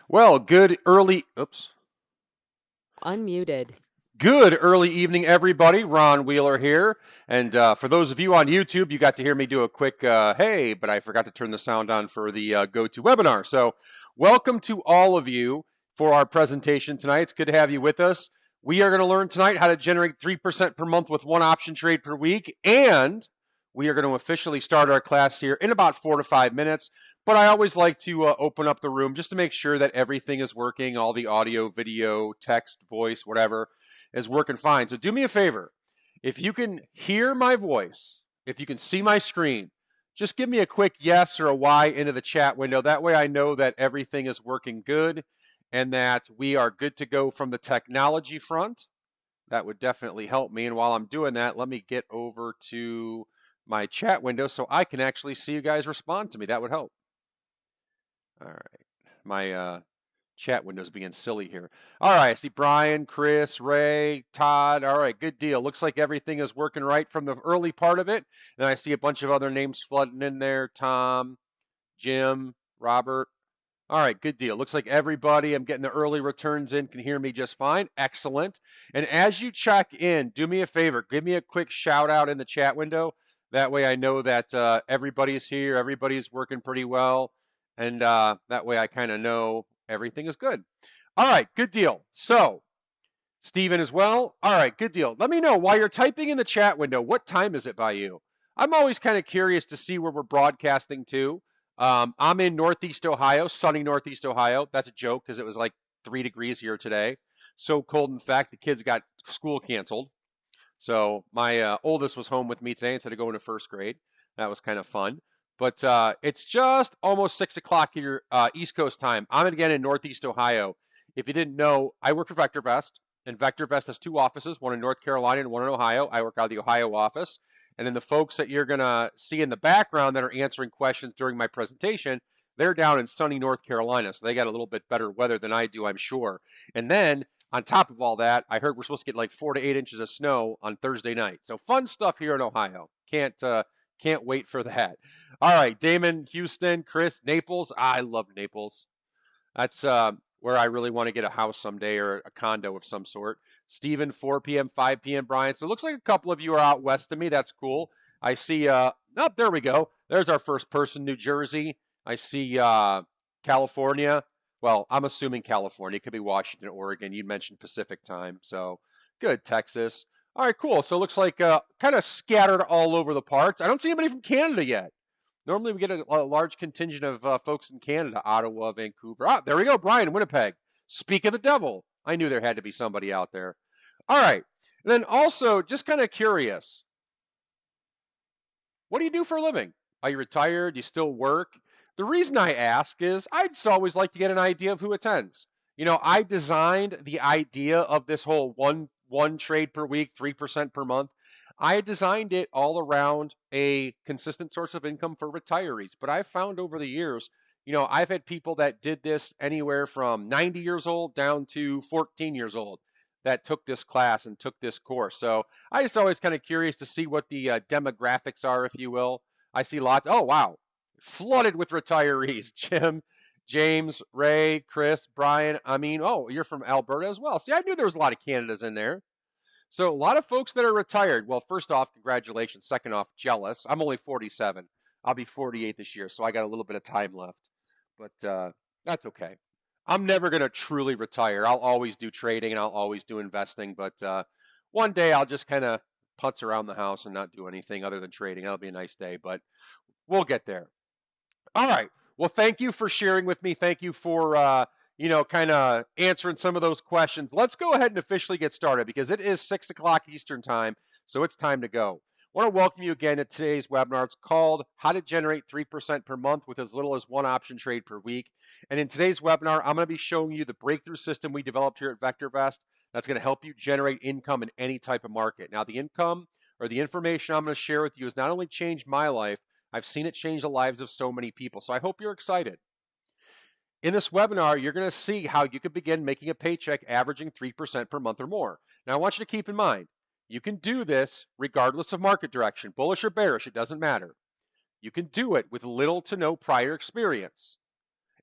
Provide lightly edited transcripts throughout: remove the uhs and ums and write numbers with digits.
Well, good early, oops. Unmuted. Good early evening, everybody. Ron Wheeler here. And for those of you on YouTube, you got to hear me do a quick hey, but I forgot to turn the sound on for the GoToWebinar. So, welcome to all of you for our presentation tonight. It's good to have you with us. We are going to learn tonight how to generate 3% per month with one option trade per week. And we are going to officially start our class here in about 4 to 5 minutes. But I always like to open up the room just to make sure that everything is working, all the audio, video, text, voice, whatever is working fine. So do me a favor. If you can hear my voice, if you can see my screen, just give me a quick yes or a Y into the chat window. That way I know that everything is working good and that we are good to go from the technology front. That would definitely help me. And while I'm doing that, let me get over to my chat window so I can actually see you guys respond to me. That would help. All right. My chat window's being silly here. All right, I see Brian, Chris, Ray, Todd. All right, good deal. Looks like everything is working right from the early part of it. And I see a bunch of other names flooding in there. Tom, Jim, Robert. All right, good deal. Looks like everybody, I'm getting the early returns in, can hear me just fine. Excellent. And as you check in, do me a favor, give me a quick shout out in the chat window. That way I know that everybody's here, everybody's working pretty well. And that way I kind of know everything is good. All right, good deal. So, Steven as well. All right, good deal. Let me know while you're typing in the chat window, what time is it by you? I'm always kind of curious to see where we're broadcasting to. I'm in Northeast Ohio, sunny Northeast Ohio. That's a joke because it was like 3 degrees here today. So cold, in fact, the kids got school canceled. So my oldest was home with me today instead of going to first grade. That was kind of fun. But it's just almost 6 o'clock here, East Coast time. I'm again in Northeast Ohio. If you didn't know, I work for VectorVest, and VectorVest has two offices, one in North Carolina and one in Ohio. I work out of the Ohio office. And then the folks that you're going to see in the background that are answering questions during my presentation, they're down in sunny North Carolina. So they got a little bit better weather than I do, I'm sure. And then on top of all that, I heard we're supposed to get like 4 to 8 inches of snow on Thursday night. So fun stuff here in Ohio. Can't wait for that. All right, Damon, Houston, Chris, Naples. I love Naples. That's where I really want to get a house someday or a condo of some sort. Stephen, 4 p.m., 5 p.m., Brian. So it looks like a couple of you are out west of me. That's cool. I see, oh, there we go. There's our first person, New Jersey. I see California. Well, I'm assuming California. It could be Washington, Oregon. You mentioned Pacific time. So good, Texas. All right, cool. So it looks like kind of scattered all over the parts. I don't see anybody from Canada yet. Normally we get a large contingent of folks in Canada, Ottawa, Vancouver. Ah, there we go, Brian, Winnipeg. Speak of the devil. I knew there had to be somebody out there. All right. And then also, just kind of curious, what do you do for a living? Are you retired? Do you still work? The reason I ask is I just always like to get an idea of who attends. You know, I designed the idea of this whole one trade per week, 3% per month. I designed it all around a consistent source of income for retirees. But I've found over the years, you know, I've had people that did this anywhere from 90 years old down to 14 years old that took this class and took this course. So I just always kind of curious to see what the demographics are, if you will. I see lots. Oh wow, flooded with retirees. Jim, James, Ray, Chris, Brian. I mean, oh, you're from Alberta as well. See, I knew there was a lot of Canadas in there. So a lot of folks that are retired. Well, first off, congratulations. Second off, jealous. I'm only 47. I'll be 48 this year, so I got a little bit of time left. But that's okay. I'm never going to truly retire. I'll always do trading and I'll always do investing. But one day I'll just kind of putz around the house and not do anything other than trading. That'll be a nice day, but we'll get there. All right. Well, thank you for sharing with me. Thank you for, kind of answering some of those questions. Let's go ahead and officially get started because it is 6 o'clock Eastern time, so it's time to go. I want to welcome you again to today's webinar. It's called How to Generate 3% per month with as little as one option trade per week. And in today's webinar, I'm going to be showing you the breakthrough system we developed here at VectorVest that's going to help you generate income in any type of market. Now, the income or the information I'm going to share with you has not only changed my life, I've seen it change the lives of so many people. So I hope you're excited. In this webinar, you're going to see how you can begin making a paycheck averaging 3% per month or more. Now, I want you to keep in mind, you can do this regardless of market direction, bullish or bearish, it doesn't matter. You can do it with little to no prior experience.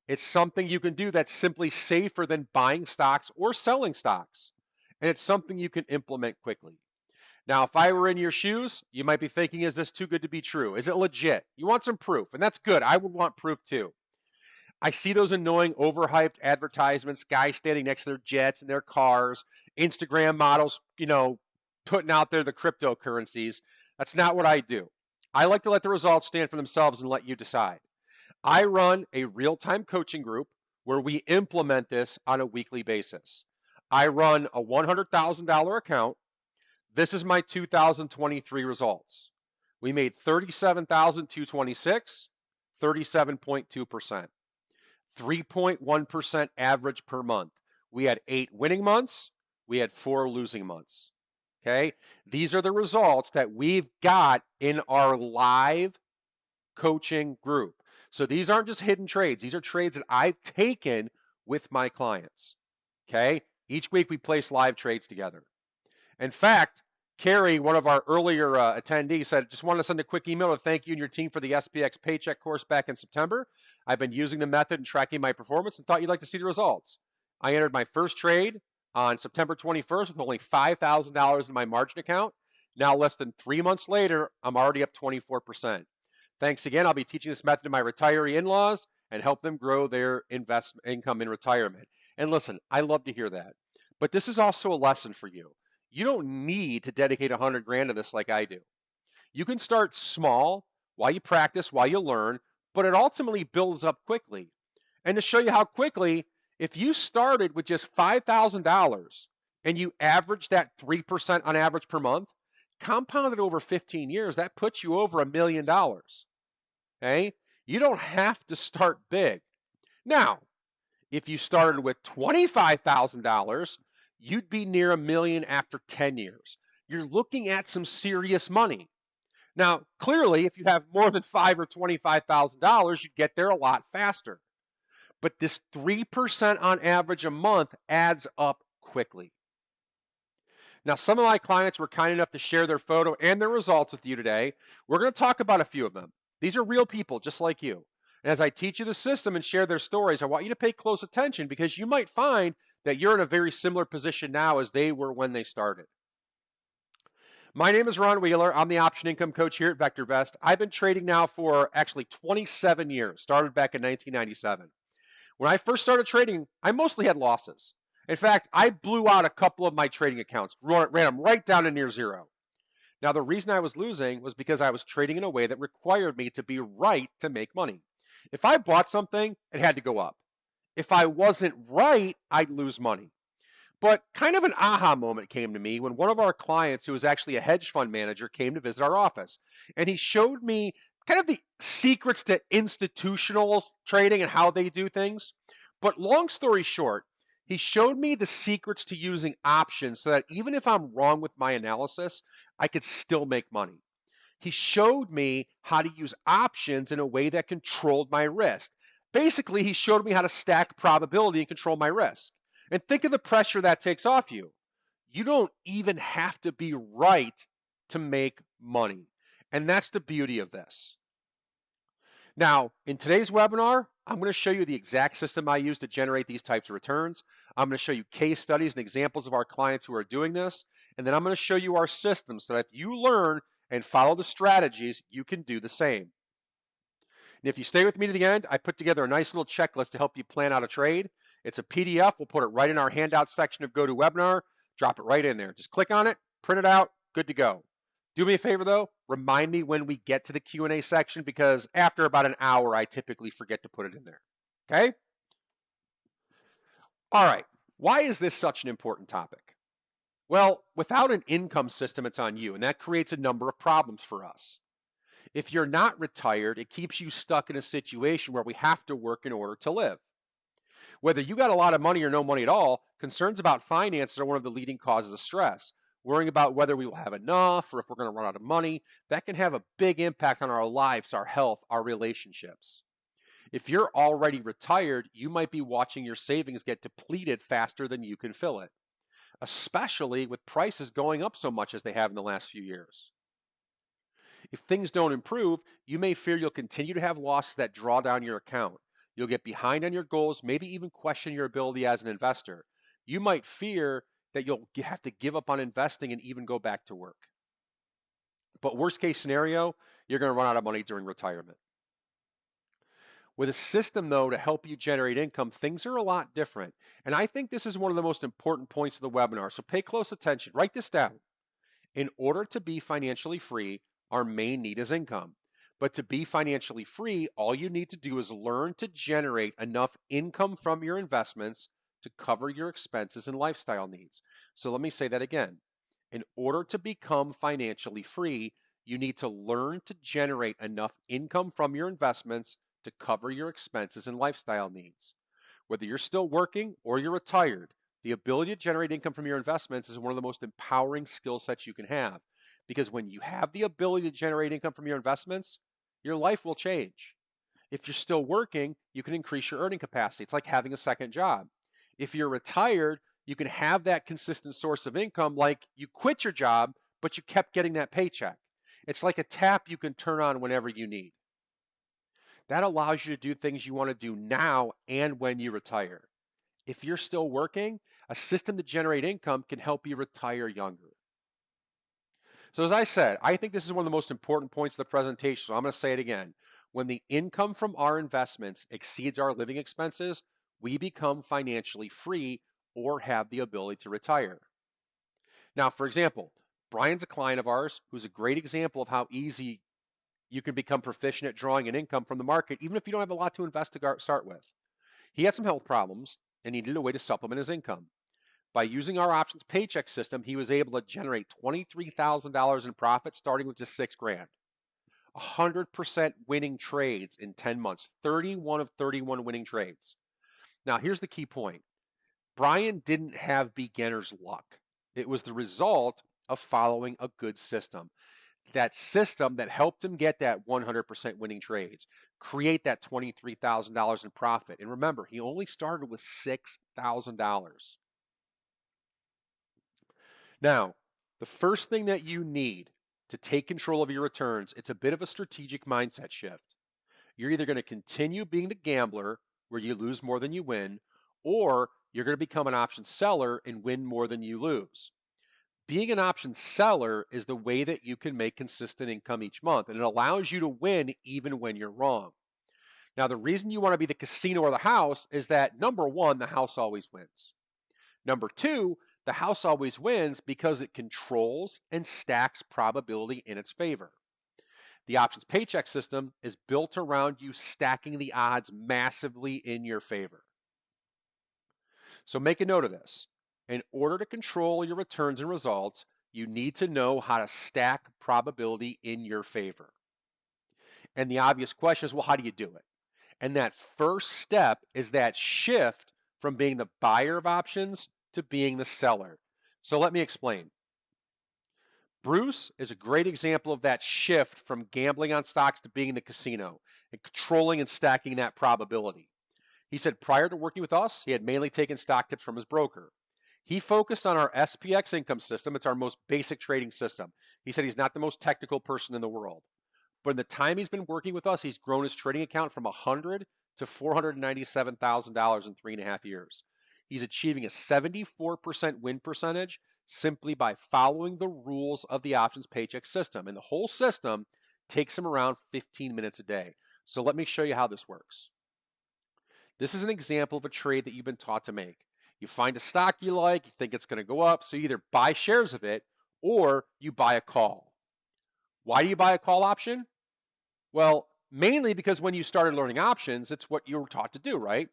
It's something you can do that's simply safer than buying stocks or selling stocks. And it's something you can implement quickly. Now, if I were in your shoes, you might be thinking, is this too good to be true? Is it legit? You want some proof, and that's good. I would want proof too. I see those annoying, overhyped advertisements, guys standing next to their jets and their cars, Instagram models, putting out there the cryptocurrencies. That's not what I do. I like to let the results stand for themselves and let you decide. I run a real time coaching group where we implement this on a weekly basis. I run a $100,000 account. This is my 2023 results. We made 37,226, 37.2%. 3.1% average per month. We had 8 winning months, we had 4 losing months. Okay? These are the results that we've got in our live coaching group. So these aren't just hidden trades, these are trades that I've taken with my clients. Okay? Each week we place live trades together. In fact, Carrie, one of our earlier attendees, said, just want to send a quick email to thank you and your team for the SPX paycheck course back in September. I've been using the method and tracking my performance and thought you'd like to see the results. I entered my first trade on September 21st with only $5,000 in my margin account. Now, less than 3 months later, I'm already up 24%. Thanks again. I'll be teaching this method to my retiree in-laws and help them grow their investment income in retirement. And listen, I love to hear that. But this is also a lesson for you. You don't need to dedicate 100 grand to this like I do. You can start small while you practice, while you learn, but it ultimately builds up quickly. And to show you how quickly, if you started with just $5,000 and you average that 3% on average per month, compounded over 15 years, that puts you over $1 million. Okay? You don't have to start big. Now, if you started with $25,000, you'd be near $1 million after 10 years. You're looking at some serious money. Now, clearly, if you have more than $5,000 or $25,000, you get there a lot faster. But this 3% on average a month adds up quickly. Now, some of my clients were kind enough to share their photo and their results with you today. We're going to talk about a few of them. These are real people just like you. And as I teach you the system and share their stories, I want you to pay close attention because you might find that you're in a very similar position now as they were when they started. My name is Ron Wheeler. I'm the option income coach here at VectorVest. I've been trading now for actually 27 years, started back in 1997. When I first started trading, I mostly had losses. In fact, I blew out a couple of my trading accounts, ran them right down to near zero. Now, the reason I was losing was because I was trading in a way that required me to be right to make money. If I bought something, it had to go up. If I wasn't right, I'd lose money. But kind of an aha moment came to me when one of our clients, who was actually a hedge fund manager, came to visit our office. And he showed me kind of the secrets to institutional trading and how they do things. But long story short, he showed me the secrets to using options so that even if I'm wrong with my analysis, I could still make money. He showed me how to use options in a way that controlled my risk. Basically, he showed me how to stack probability and control my risk. And think of the pressure that takes off you. You don't even have to be right to make money. And that's the beauty of this. Now, in today's webinar, I'm going to show you the exact system I use to generate these types of returns. I'm going to show you case studies and examples of our clients who are doing this. And then I'm going to show you our system so that if you learn and follow the strategies, you can do the same. And if you stay with me to the end, I put together a nice little checklist to help you plan out a trade. It's a PDF. We'll put it right in our handout section of GoToWebinar. Drop it right in there. Just click on it, print it out, good to go. Do me a favor though, remind me when we get to the Q&A section because after about an hour, I typically forget to put it in there. Okay? All right. Why is this such an important topic? Well, without an income system, it's on you, and that creates a number of problems for us. If you're not retired, it keeps you stuck in a situation where we have to work in order to live. Whether you got a lot of money or no money at all, concerns about finances are one of the leading causes of stress. Worrying about whether we will have enough or if we're going to run out of money, that can have a big impact on our lives, our health, our relationships. If you're already retired, you might be watching your savings get depleted faster than you can fill it, especially with prices going up so much as they have in the last few years. If things don't improve, you may fear you'll continue to have losses that draw down your account. You'll get behind on your goals, maybe even question your ability as an investor. You might fear that you'll have to give up on investing and even go back to work. But worst case scenario, you're going to run out of money during retirement. With a system, though, to help you generate income, things are a lot different. And I think this is one of the most important points of the webinar. So pay close attention. Write this down. In order to be financially free, our main need is income. But to be financially free, all you need to do is learn to generate enough income from your investments to cover your expenses and lifestyle needs. So let me say that again. In order to become financially free, you need to learn to generate enough income from your investments to cover your expenses and lifestyle needs. Whether you're still working or you're retired, the ability to generate income from your investments is one of the most empowering skill sets you can have. Because when you have the ability to generate income from your investments, your life will change. If you're still working, you can increase your earning capacity. It's like having a second job. If you're retired, you can have that consistent source of income, like you quit your job, but you kept getting that paycheck. It's like a tap you can turn on whenever you need. That allows you to do things you want to do now and when you retire. If you're still working, a system to generate income can help you retire younger. So, as I said, I think this is one of the most important points of the presentation. So, I'm going to say it again. When the income from our investments exceeds our living expenses, we become financially free or have the ability to retire. Now, for example, Brian's a client of ours who's a great example of how easy you can become proficient at drawing an income from the market, even if you don't have a lot to invest to start with. He had some health problems and needed a way to supplement his income. By using our options paycheck system, he was able to generate $23,000 in profit starting with just $6,000. 100% winning trades in 10 months, 31 of 31 winning trades. Now, here's the key point. Brian didn't have beginner's luck. It was the result of following a good system. That system that helped him get that 100% winning trades, create that $23,000 in profit. And remember, he only started with $6,000. Now, the first thing that you need to take control of your returns, it's a bit of a strategic mindset shift. You're either going to continue being the gambler where you lose more than you win, or you're going to become an option seller and win more than you lose. Being an option seller is the way that you can make consistent income each month, and it allows you to win even when you're wrong. Now, the reason you want to be the casino or the house is that, number one, the house always wins. Number two, the house always wins because it controls and stacks probability in its favor. The options paycheck system is built around you stacking the odds massively in your favor. So make a note of this. In order to control your returns and results, you need to know how to stack probability in your favor. And the obvious question is, well, how do you do it? And that first step is that shift from being the buyer of options to being the seller. So let me explain. Bruce is a great example of that shift from gambling on stocks to being in the casino and controlling and stacking that probability. He said prior to working with us, he had mainly taken stock tips from his broker. He focused on our SPX income system. It's our most basic trading system. He said he's not the most technical person in the world. But in the time he's been working with us, he's grown his trading account from $100 to $497,000 in 3.5 years. He's achieving a 74% win percentage simply by following the rules of the options paycheck system. And the whole system takes him around 15 minutes a day. So let me show you how this works. This is an example of a trade that you've been taught to make. You find a stock you like, you think it's going to go up, so you either buy shares of it or you buy a call. Why do you buy a call option? Well, mainly because when you started learning options, it's what you were taught to do, right?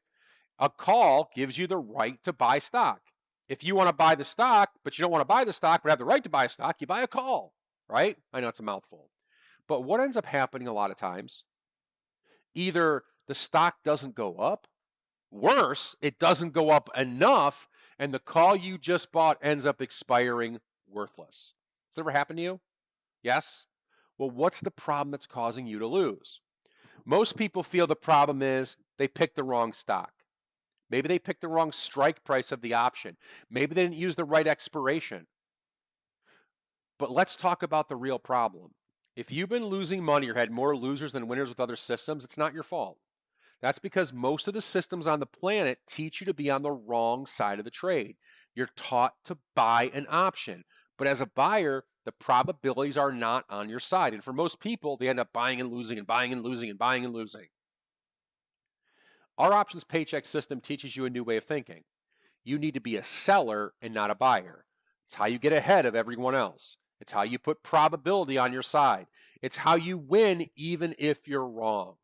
A call gives you the right to buy stock. If you want to buy the stock, but you don't want to buy the stock, but have the right to buy a stock, you buy a call, right? I know it's a mouthful. But what ends up happening a lot of times, either the stock doesn't go up, worse, it doesn't go up enough, and the call you just bought ends up expiring worthless. Has that ever happened to you? Yes? Well, what's the problem that's causing you to lose? Most people feel the problem is they picked the wrong stock. Maybe they picked the wrong strike price of the option. Maybe they didn't use the right expiration. But let's talk about the real problem. If you've been losing money or had more losers than winners with other systems, it's not your fault. That's because most of the systems on the planet teach you to be on the wrong side of the trade. You're taught to buy an option. But as a buyer, the probabilities are not on your side. And for most people, they end up buying and losing and buying and losing and buying and losing. Our options paycheck system teaches you a new way of thinking. You need to be a seller and not a buyer. It's how you get ahead of everyone else. It's how you put probability on your side. It's how you win even if you're wrong.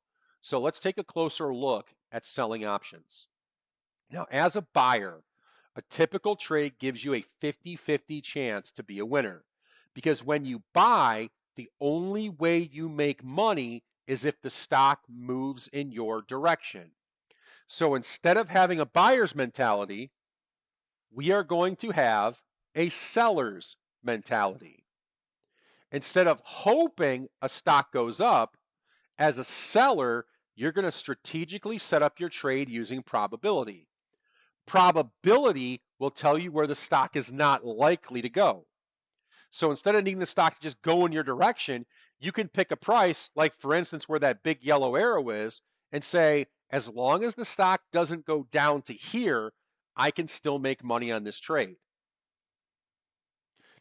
So let's take a closer look at selling options. Now, as a buyer, a typical trade gives you a 50-50 chance to be a winner. Because when you buy, the only way you make money is if the stock moves in your direction. So instead of having a buyer's mentality, we are going to have a seller's mentality. Instead of hoping a stock goes up, as a seller, you're going to strategically set up your trade using probability. Probability will tell you where the stock is not likely to go. So instead of needing the stock to just go in your direction, you can pick a price, like for instance, where that big yellow arrow is, and say, as long as the stock doesn't go down to here, I can still make money on this trade.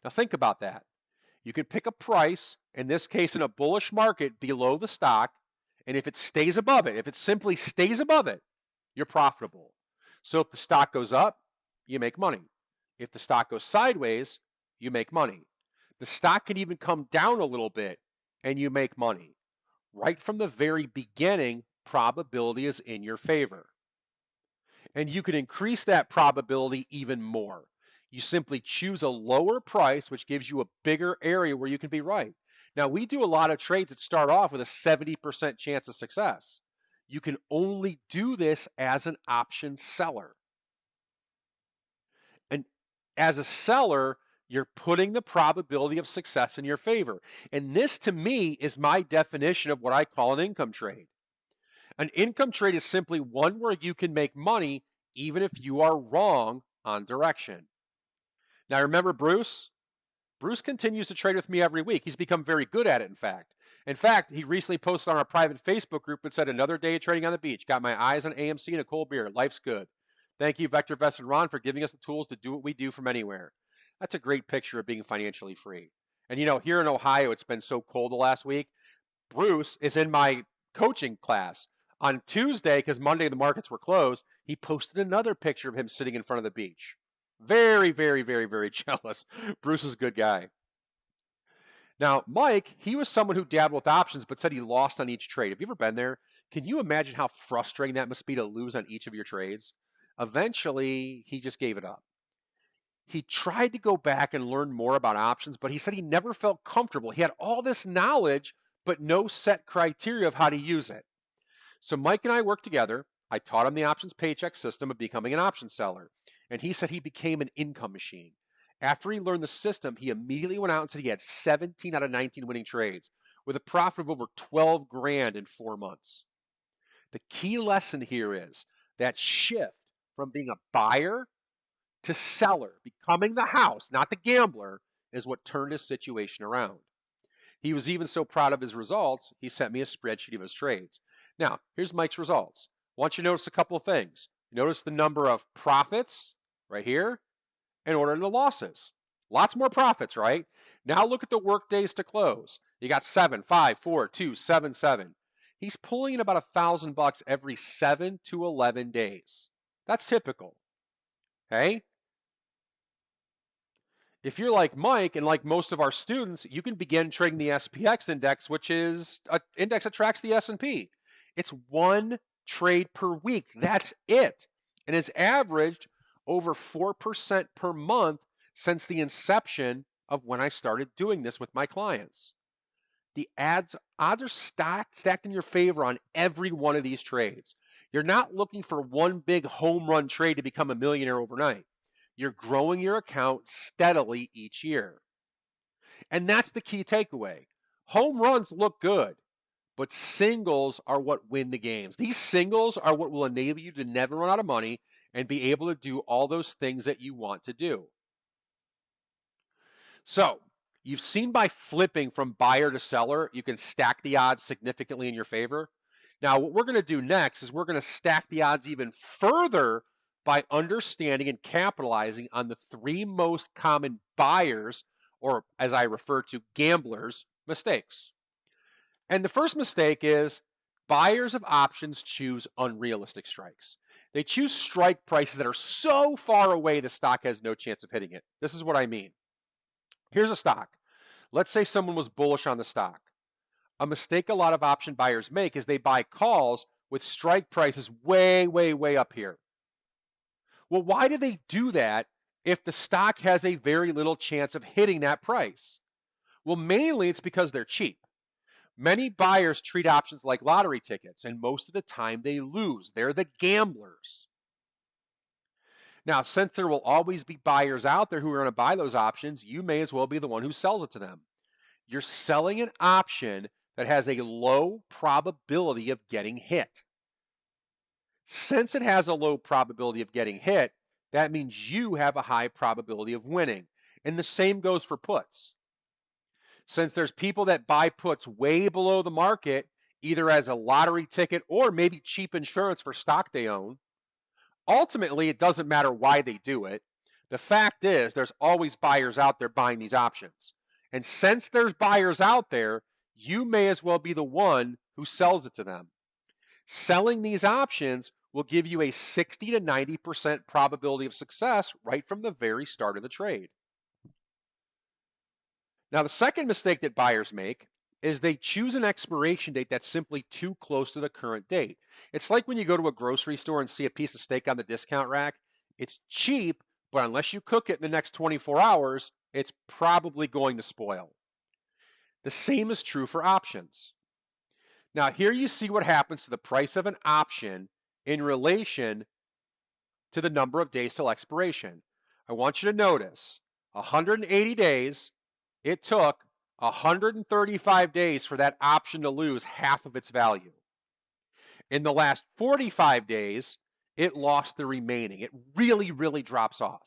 Now think about that. You can pick a price, in this case in a bullish market, below the stock, and if it stays above it, if it simply stays above it, you're profitable. So if the stock goes up, you make money. If the stock goes sideways, you make money. The stock can even come down a little bit and you make money. Right from the very beginning, probability is in your favor. And you can increase that probability even more. You simply choose a lower price, which gives you a bigger area where you can be right. Now, we do a lot of trades that start off with a 70% chance of success. You can only do this as an option seller. And as a seller, you're putting the probability of success in your favor. And this, to me, is my definition of what I call an income trade. An income trade is simply one where you can make money even if you are wrong on direction. Now, remember Bruce? Bruce continues to trade with me every week. He's become very good at it, in fact. In fact, he recently posted on our private Facebook group and said, another day of trading on the beach. Got my eyes on AMC and a cold beer. Life's good. Thank you, VectorVest and Ron, for giving us the tools to do what we do from anywhere. That's a great picture of being financially free. And you know, here in Ohio, it's been so cold the last week. Bruce is in my coaching class. On Tuesday, because Monday the markets were closed, he posted another picture of him sitting in front of the beach. Very, very, very, very jealous. Bruce is a good guy. Now, Mike, he was someone who dabbled with options but said he lost on each trade. Have you ever been there? Can you imagine how frustrating that must be to lose on each of your trades? Eventually, he just gave it up. He tried to go back and learn more about options, but he said he never felt comfortable. He had all this knowledge, but no set criteria of how to use it. So Mike and I worked together. I taught him the options paycheck system of becoming an option seller. And he said he became an income machine. After he learned the system, he immediately went out and said he had 17 out of 19 winning trades with a profit of over 12 grand in 4 months. The key lesson here is that shift from being a buyer to seller, becoming the house, not the gambler, is what turned his situation around. He was even so proud of his results, he sent me a spreadsheet of his trades. Now, here's Mike's results. I want you to notice a couple of things. Notice the number of profits right here in order to the losses. Lots more profits, right? Now look at the work days to close. You got 7, 5, 4, 2, 7, 7. He's pulling in about $1,000 every 7 to 11 days. That's typical. Okay? If you're like Mike and like most of our students, you can begin trading the SPX index, which is an index that tracks the S&P. It's one trade per week. That's it. And has averaged over 4% per month since the inception of when I started doing this with my clients. The odds are stacked in your favor on every one of these trades. You're not looking for one big home run trade to become a millionaire overnight. You're growing your account steadily each year. And that's the key takeaway. Home runs look good, but singles are what win the games. These singles are what will enable you to never run out of money and be able to do all those things that you want to do. So, you've seen by flipping from buyer to seller, you can stack the odds significantly in your favor. Now, what we're going to do next is we're going to stack the odds even further by understanding and capitalizing on the three most common buyers, or as I refer to, gamblers' mistakes. And the first mistake is buyers of options choose unrealistic strikes. They choose strike prices that are so far away the stock has no chance of hitting it. This is what I mean. Here's a stock. Let's say someone was bullish on the stock. A mistake a lot of option buyers make is they buy calls with strike prices way, way, way up here. Well, why do they do that if the stock has a very little chance of hitting that price? Well, mainly it's because they're cheap. Many buyers treat options like lottery tickets, and most of the time they lose. They're the gamblers. Now, since there will always be buyers out there who are going to buy those options, you may as well be the one who sells it to them. You're selling an option that has a low probability of getting hit. Since it has a low probability of getting hit, that means you have a high probability of winning. And the same goes for puts. Since there's people that buy puts way below the market, either as a lottery ticket or maybe cheap insurance for stock they own, ultimately it doesn't matter why they do it. The fact is, there's always buyers out there buying these options. And since there's buyers out there, you may as well be the one who sells it to them. Selling these options will give you a 60 to 90% probability of success right from the very start of the trade. Now, the second mistake that buyers make is they choose an expiration date that's simply too close to the current date. It's like when you go to a grocery store and see a piece of steak on the discount rack. It's cheap, but unless you cook it in the next 24 hours, it's probably going to spoil. The same is true for options. Now, here you see what happens to the price of an option in relation to the number of days till expiration. I want you to notice 180 days, it took 135 days for that option to lose half of its value. In the last 45 days, it lost the remaining. It really, really drops off.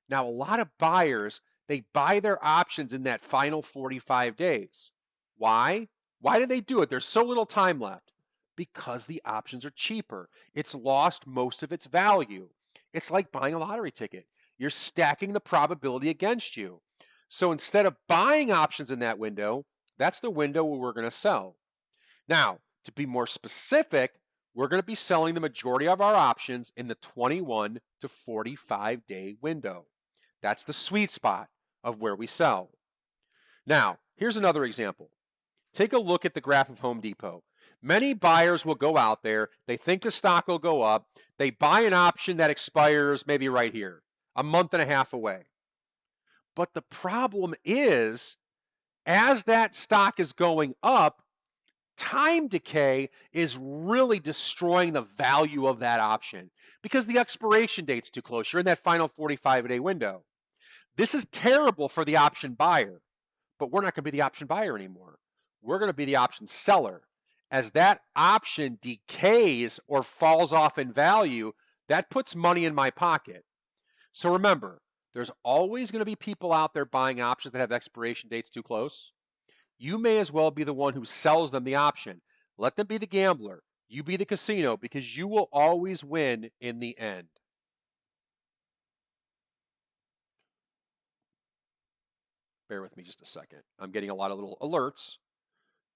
Now, a lot of buyers, they buy their options in that final 45 days. Why? Why do they do it? There's so little time left. Because the options are cheaper. It's lost most of its value. It's like buying a lottery ticket. You're stacking the probability against you. So instead of buying options in that window, that's the window where we're going to sell. Now, to be more specific, we're going to be selling the majority of our options in the 21 to 45 day window. That's the sweet spot of where we sell. Now, here's another example. Take a look at the graph of Home Depot. Many buyers will go out there, they think the stock will go up, they buy an option that expires maybe right here, a month and a half away. But the problem is, as that stock is going up, time decay is really destroying the value of that option because the expiration date's too close. You're in that final 45-day window. This is terrible for the option buyer, but we're not going to be the option buyer anymore. We're going to be the option seller. As that option decays or falls off in value, that puts money in my pocket. So remember, there's always going to be people out there buying options that have expiration dates too close. You may as well be the one who sells them the option. Let them be the gambler. You be the casino because you will always win in the end. Bear with me just a second. I'm getting a lot of little alerts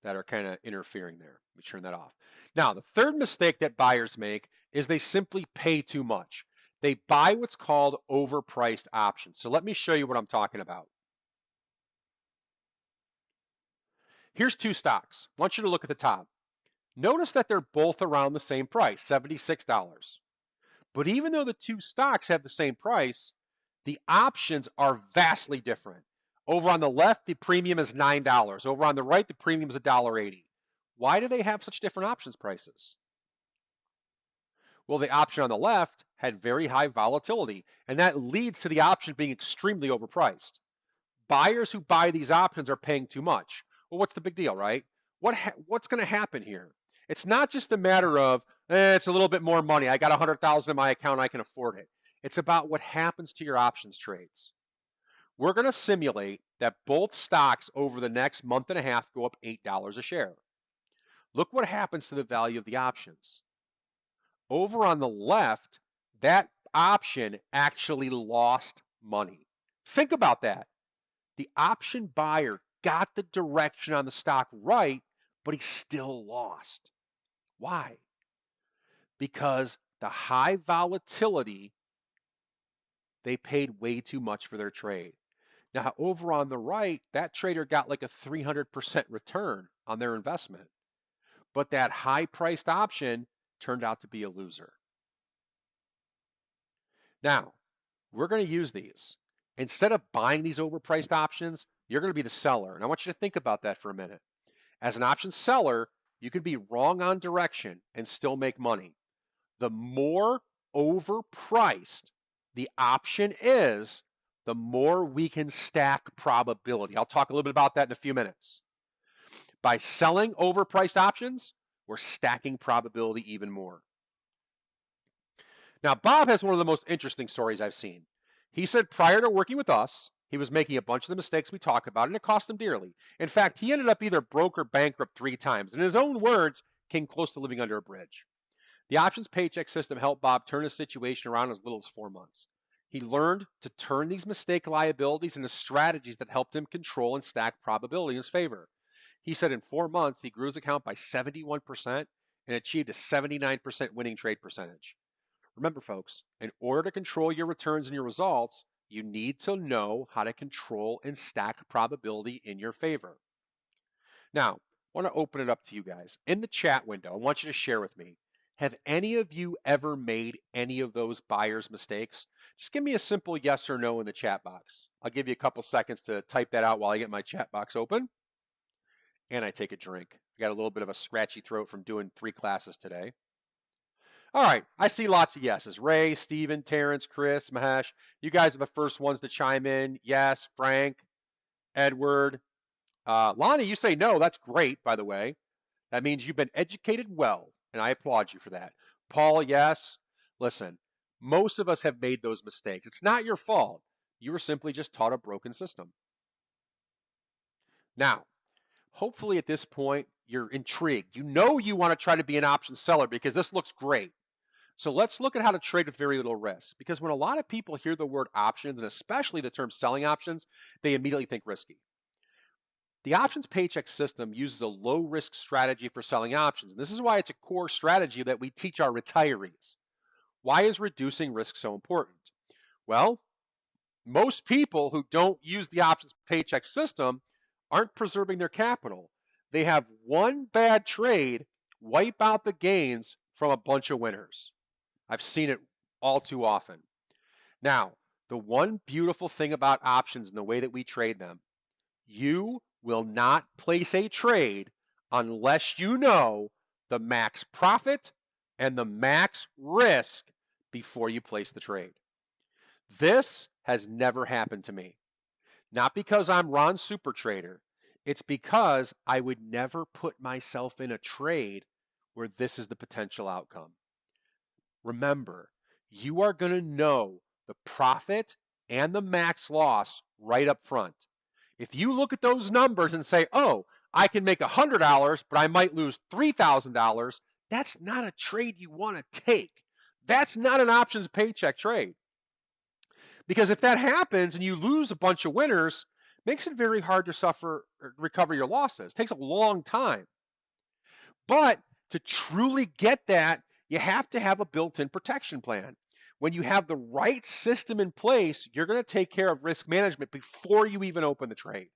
that are kind of interfering there. Let me turn that off. Now, the third mistake that buyers make is they simply pay too much. They buy what's called overpriced options. So let me show you what I'm talking about. Here's two stocks. I want you to look at the top. Notice that they're both around the same price, $76. But even though the two stocks have the same price, the options are vastly different. Over on the left, the premium is $9. Over on the right, the premium is $1.80. Why do they have such different options prices? Well, the option on the left had very high volatility, and that leads to the option being extremely overpriced. Buyers who buy these options are paying too much. Well, what's the big deal, right? What's going to happen here? It's not just a matter of it's a little bit more money. I got 100,000 in my account, I can afford it. It's about what happens to your options trades. We're going to simulate that both stocks over the next month and a half go up $8 a share. look what happens to the value of the options. Over on the left, that option actually lost money. Think about that. The option buyer got the direction on the stock right, but he still lost. Why? Because the high volatility, they paid way too much for their trade. Now, over on the right, that trader got like a 300% return on their investment. But that high priced option turned out to be a loser. Now, we're going to use these. Instead of buying these overpriced options, you're going to be the seller. And I want you to think about that for a minute. As an option seller, you can be wrong on direction and still make money. The more overpriced the option is, the more we can stack probability. I'll talk a little bit about that in a few minutes. By selling overpriced options, we're stacking probability even more. Now, Bob has one of the most interesting stories I've seen. He said prior to working with us, he was making a bunch of the mistakes we talk about, and it cost him dearly. In fact, he ended up either broke or bankrupt 3 times. In his own words, came close to living under a bridge. The options paycheck system helped Bob turn his situation around in as little as 4 months. He learned to turn these mistake liabilities into strategies that helped him control and stack probability in his favor. He said in 4 months, he grew his account by 71% and achieved a 79% winning trade percentage. Remember, folks, in order to control your returns and your results, you need to know how to control and stack probability in your favor. Now, I want to open it up to you guys. In the chat window, I want you to share with me. Have any of you ever made any of those buyer's mistakes? Just give me a simple yes or no in the chat box. I'll give you a couple seconds to type that out while I get my chat box open. And I take a drink. I got a little bit of a scratchy throat from doing 3 classes today. All right, I see lots of yeses. Ray, Steven, Terrence, Chris, Mahesh. You guys are the first ones to chime in. Yes, Frank, Edward. Lonnie, you say no. That's great, by the way. That means you've been educated well, and I applaud you for that. Paul, yes. Listen, most of us have made those mistakes. It's not your fault. You were simply just taught a broken system. Now, hopefully at this point, you're intrigued. You know you want to try to be an option seller because this looks great. So let's look at how to trade with very little risk. Because when a lot of people hear the word options, and especially the term selling options, they immediately think risky. The options paycheck system uses a low risk strategy for selling options. And this is why it's a core strategy that we teach our retirees. Why is reducing risk so important? Well, most people who don't use the options paycheck system aren't preserving their capital. They have one bad trade wipe out the gains from a bunch of winners. I've seen it all too often. Now, the one beautiful thing about options and the way that we trade them, you will not place a trade unless you know the max profit and the max risk before you place the trade. This has never happened to me. Not because I'm Ron Super Trader. It's because I would never put myself in a trade where this is the potential outcome. Remember, you are going to know the profit and the max loss right up front. If you look at those numbers and say, oh, I can make $100, but I might lose $3,000, that's not a trade you want to take. That's not an options paycheck trade. Because if that happens and you lose a bunch of winners, it makes it very hard to recover your losses. It takes a long time. But to truly get that, you have to have a built-in protection plan. When you have the right system in place, you're going to take care of risk management before you even open the trade.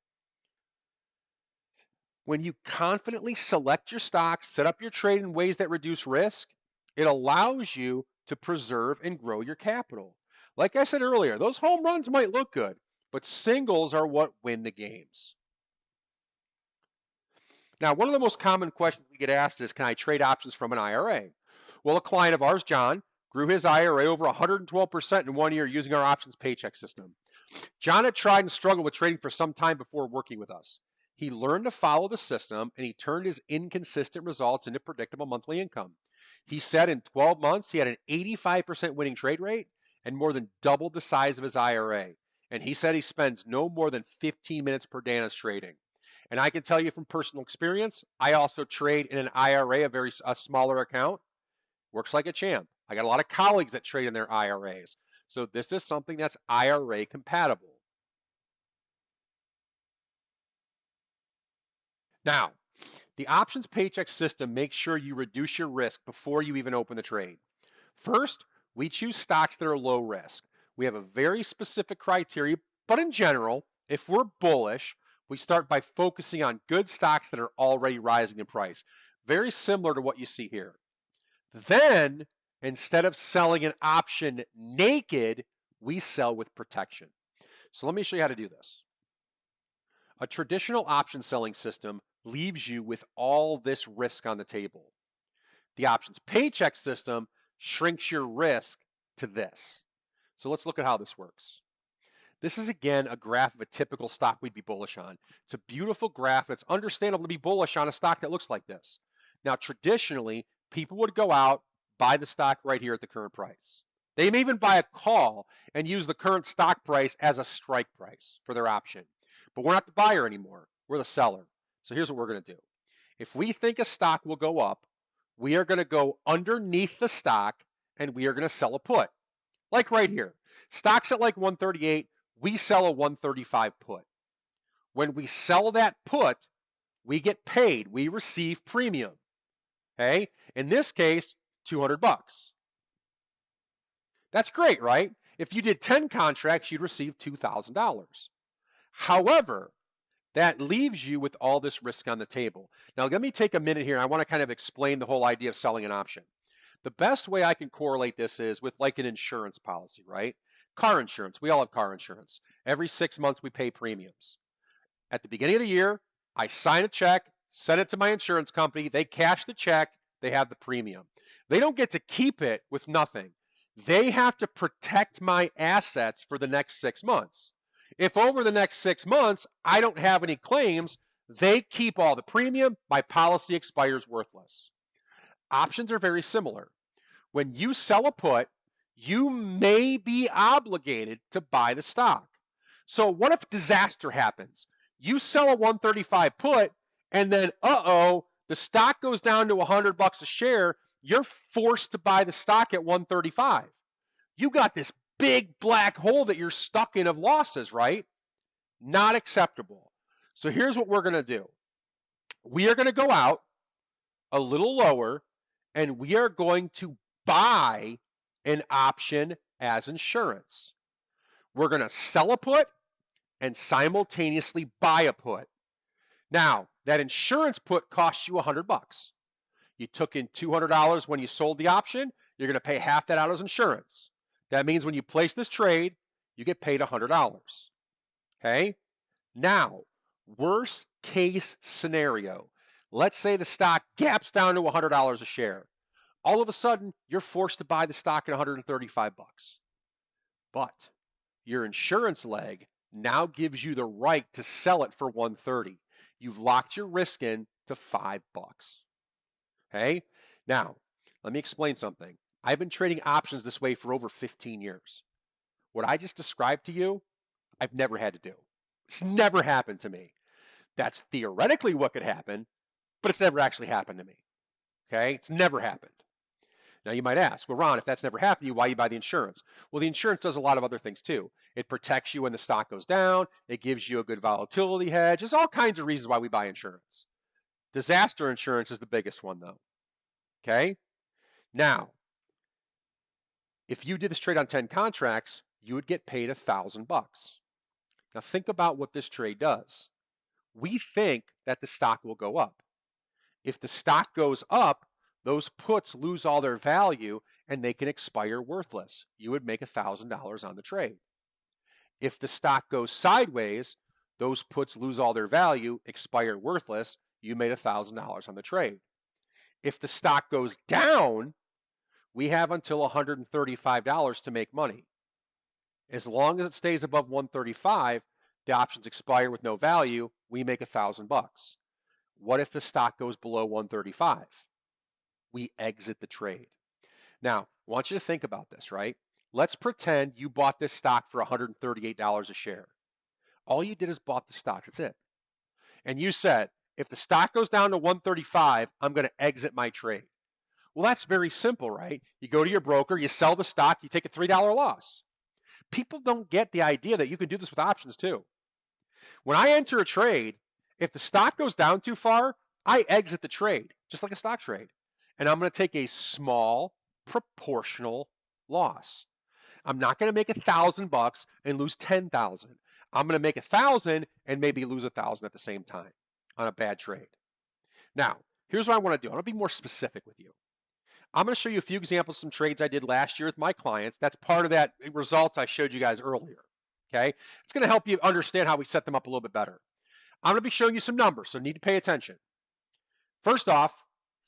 When you confidently select your stocks, set up your trade in ways that reduce risk, it allows you to preserve and grow your capital. Like I said earlier, those home runs might look good, but singles are what win the games. Now, one of the most common questions we get asked is, can I trade options from an IRA? Well, a client of ours, John, grew his IRA over 112% in 1 year using our options paycheck system. John had tried and struggled with trading for some time before working with us. He learned to follow the system, and he turned his inconsistent results into predictable monthly income. He said in 12 months, he had an 85% winning trade rate and more than doubled the size of his IRA. And he said he spends no more than 15 minutes per day on his trading. And I can tell you from personal experience, I also trade in an IRA, a smaller account. Works like a champ. I got a lot of colleagues that trade in their IRAs. So this is something that's IRA compatible. Now, the options paycheck system makes sure you reduce your risk before you even open the trade. First, we choose stocks that are low risk. We have a very specific criteria, but in general, if we're bullish, we start by focusing on good stocks that are already rising in price. Very similar to what you see here. Then, instead of selling an option naked, we sell with protection. So let me show you how to do this. A traditional option selling system leaves you with all this risk on the table. The options paycheck system shrinks your risk to this. So let's look at how this works. This is again a graph of a typical stock we'd be bullish on. It's a beautiful graph, and it's understandable to be bullish on a stock that looks like this. Now, traditionally, people would go out, buy the stock right here at the current price. They may even buy a call and use the current stock price as a strike price for their option. But we're not the buyer anymore. We're the seller. So here's what we're going to do. If we think a stock will go up, we are going to go underneath the stock and we are going to sell a put. Like right here. Stock's at like 138, we sell a 135 put. When we sell that put, we get paid. We receive premium. Okay? In this case, 200 bucks. That's great, right? If you did 10 contracts, you'd receive $2,000. However, that leaves you with all this risk on the table. Now, let me take a minute here. I want to kind of explain the whole idea of selling an option. The best way I can correlate this is with like an insurance policy, right? Car insurance. We all have car insurance. Every 6 months, we pay premiums. At the beginning of the year, I sign a check, send it to my insurance company. They cash the check. They have the premium. They don't get to keep it with nothing. They have to protect my assets for the next 6 months. If over the next 6 months I don't have any claims, they keep all the premium. My policy expires worthless. Options are very similar. When you sell a put, you may be obligated to buy the stock. So what if disaster happens? You sell a 135 put and then the stock goes down to 100 bucks a share, you're forced to buy the stock at 135. You got this big black hole that you're stuck in of losses, right? Not acceptable. So here's what we're going to do. We are going to go out a little lower and we are going to buy an option as insurance. We're going to sell a put and simultaneously buy a put. Now, that insurance put costs you 100 bucks. You took in $200 when you sold the option, you're going to pay half that out as insurance. That means when you place this trade, you get paid $100. Okay? Now, worst case scenario. Let's say the stock gaps down to $100 a share. All of a sudden, you're forced to buy the stock at 135 bucks. But your insurance leg now gives you the right to sell it for 130. You've locked your risk in to $5. Okay? Now, let me explain something. I've been trading options this way for over 15 years. What I just described to you, I've never had to do. It's never happened to me. That's theoretically what could happen, but it's never actually happened to me. Okay? It's never happened. Now you might ask, well, Ron, if that's never happened to you, why you buy the insurance? Well, the insurance does a lot of other things too. It protects you when the stock goes down. It gives you a good volatility hedge. There's all kinds of reasons why we buy insurance. Disaster insurance is the biggest one though. Okay? Now, if you did this trade on 10 contracts, you would get paid $1,000. Now think about what this trade does. We think that the stock will go up. If the stock goes up, those puts lose all their value and they can expire worthless. You would make $1,000 on the trade. If the stock goes sideways, those puts lose all their value, expire worthless. You made $1,000 on the trade. If the stock goes down, we have until $135 to make money. As long as it stays above 135, the options expire with no value. We make $1,000. What if the stock goes below 135? We exit the trade. Now, I want you to think about this, right? Let's pretend you bought this stock for $138 a share. All you did is bought the stock. That's it. and you said, if the stock goes down to 135, I'm going to exit my trade. Well, that's very simple, right? You go to your broker, you sell the stock, you take a $3 loss. People don't get the idea that you can do this with options too. When I enter a trade, if the stock goes down too far, I exit the trade, just like a stock trade. And I'm going to take a small proportional loss. I'm not going to make $1,000 and lose 10,000. I'm going to make 1,000 and maybe lose 1,000 at the same time on a bad trade. Now, here's what I want to do. I want to be more specific with you. I'm going to show you a few examples of some trades I did last year with my clients. That's part of that results I showed you guys earlier. Okay? It's going to help you understand how we set them up a little bit better. I'm going to be showing you some numbers, so you need to pay attention. First off,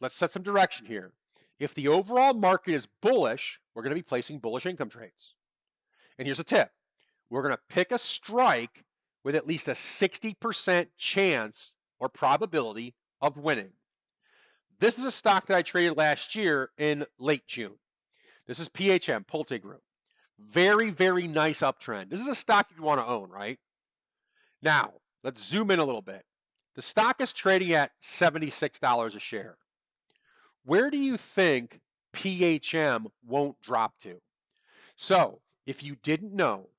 let's set some direction here. If the overall market is bullish, we're going to be placing bullish income trades. And here's a tip. We're going to pick a strike with at least a 60% chance or probability of winning. This is a stock that I traded last year in late June. This is PHM, Pulte Group. Very, very nice uptrend. This is a stock you want to own, right? Now, let's zoom in a little bit. The stock is trading at $76 a share. Where do you think PHM won't drop to? So, if you didn't know,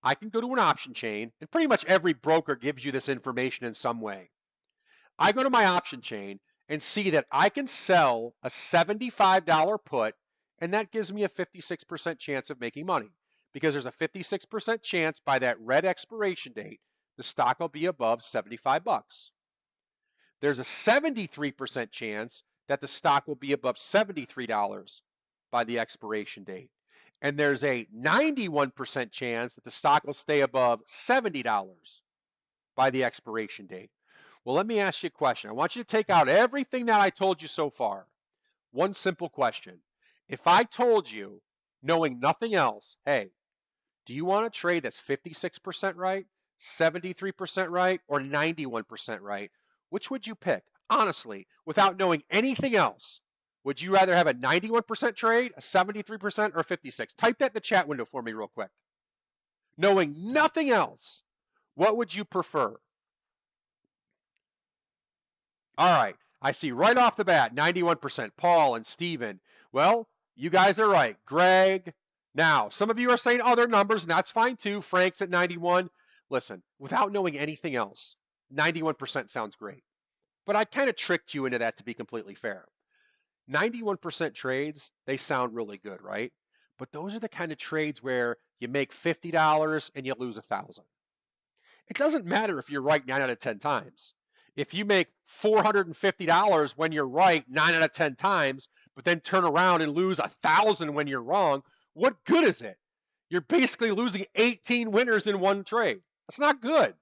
I can go to an option chain, and pretty much every broker gives you this information in some way. I go to my option chain and see that I can sell a $75 put, and that gives me a 56% chance of making money because there's a 56% chance by that red expiration date, the stock will be above 75 bucks. There's a 73% chance that the stock will be above $73 by the expiration date. And there's a 91% chance that the stock will stay above $70 by the expiration date. Well, let me ask you a question. I want you to take out everything that I told you so far. One simple question. If I told you, knowing nothing else, hey, do you want a trade that's 56% right, 73% right, or 91% right? Which would you pick? Honestly, without knowing anything else, would you rather have a 91% trade, a 73%, or 56? Type that in the chat window for me real quick. Knowing nothing else, what would you prefer? All right, I see right off the bat, 91%, Paul and Steven. Well, you guys are right. Greg. Now, some of you are saying other numbers, and that's fine too. Frank's at 91. Listen, without knowing anything else, 91% sounds great. But I kind of tricked you into that to be completely fair. 91% trades, they sound really good, right? But those are the kind of trades where you make $50 and you lose 1,000. It doesn't matter if you're right 9 out of 10 times. If you make $450 when you're right 9 out of 10 times, but then turn around and lose 1,000 when you're wrong, what good is it? You're basically losing 18 winners in one trade. That's not good.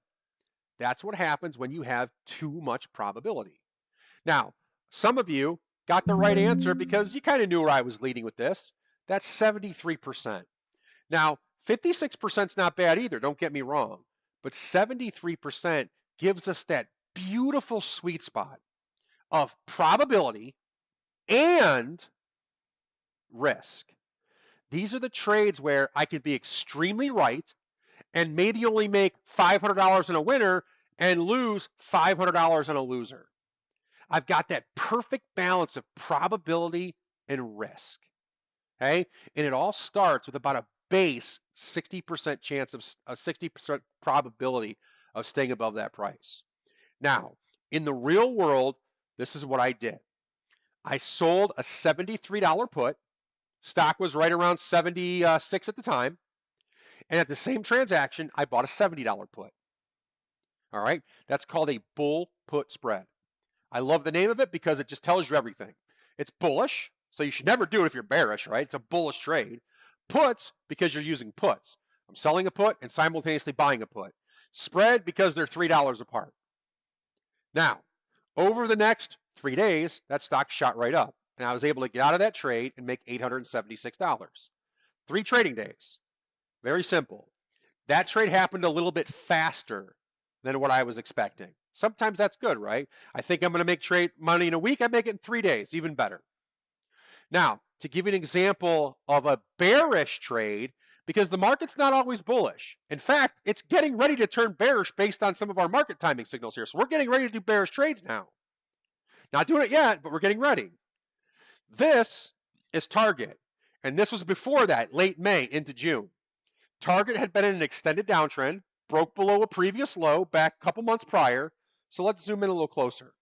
That's what happens when you have too much probability. Now, some of you got the right answer because you kind of knew where I was leading with this. That's 73%. Now, 56% is not bad either, don't get me wrong. But 73% gives us that beautiful sweet spot of probability and risk. These are the trades where I could be extremely right and maybe only make $500 on a winner and lose $500 on a loser. I've got that perfect balance of probability and risk. Okay? And it all starts with about a base 60% chance of a 60% probability of staying above that price. Now, in the real world, this is what I did. I sold a $73 put. Stock was right around 76 at the time. And at the same transaction, I bought a $70 put. All right? That's called a bull put spread. I love the name of it because it just tells you everything. It's bullish, so you should never do it if you're bearish, right? It's a bullish trade. Puts, because you're using puts. I'm selling a put and simultaneously buying a put. Spread, because they're $3 apart. Now, over the next 3 days, that stock shot right up, and I was able to get out of that trade and make $876. 3 trading days. Very simple. That trade happened a little bit faster than what I was expecting. Sometimes that's good, right? I think I'm going to make trade money in a week. I make it in 3 days, even better. Now, to give you an example of a bearish trade, because the market's not always bullish. In fact, it's getting ready to turn bearish based on some of our market timing signals here. So we're getting ready to do bearish trades now. Not doing it yet, but we're getting ready. This is Target, and this was before that, late May into June. Target had been in an extended downtrend, broke below a previous low back a couple months prior. So let's zoom in a little closer.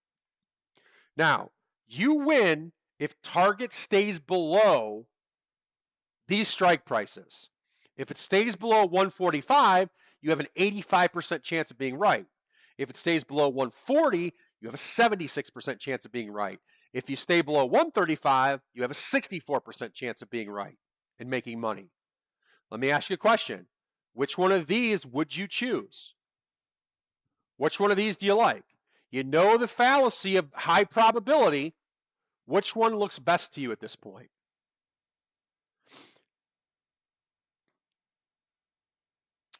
Now, you win if Target stays below these strike prices. If it stays below 145, you have an 85% chance of being right. If it stays below 140, you have a 76% chance of being right. If you stay below 135, you have a 64% chance of being right and making money. Let me ask you a question. Which one of these would you choose? Which one of these do you like? You know the fallacy of high probability. Which one looks best to you at this point?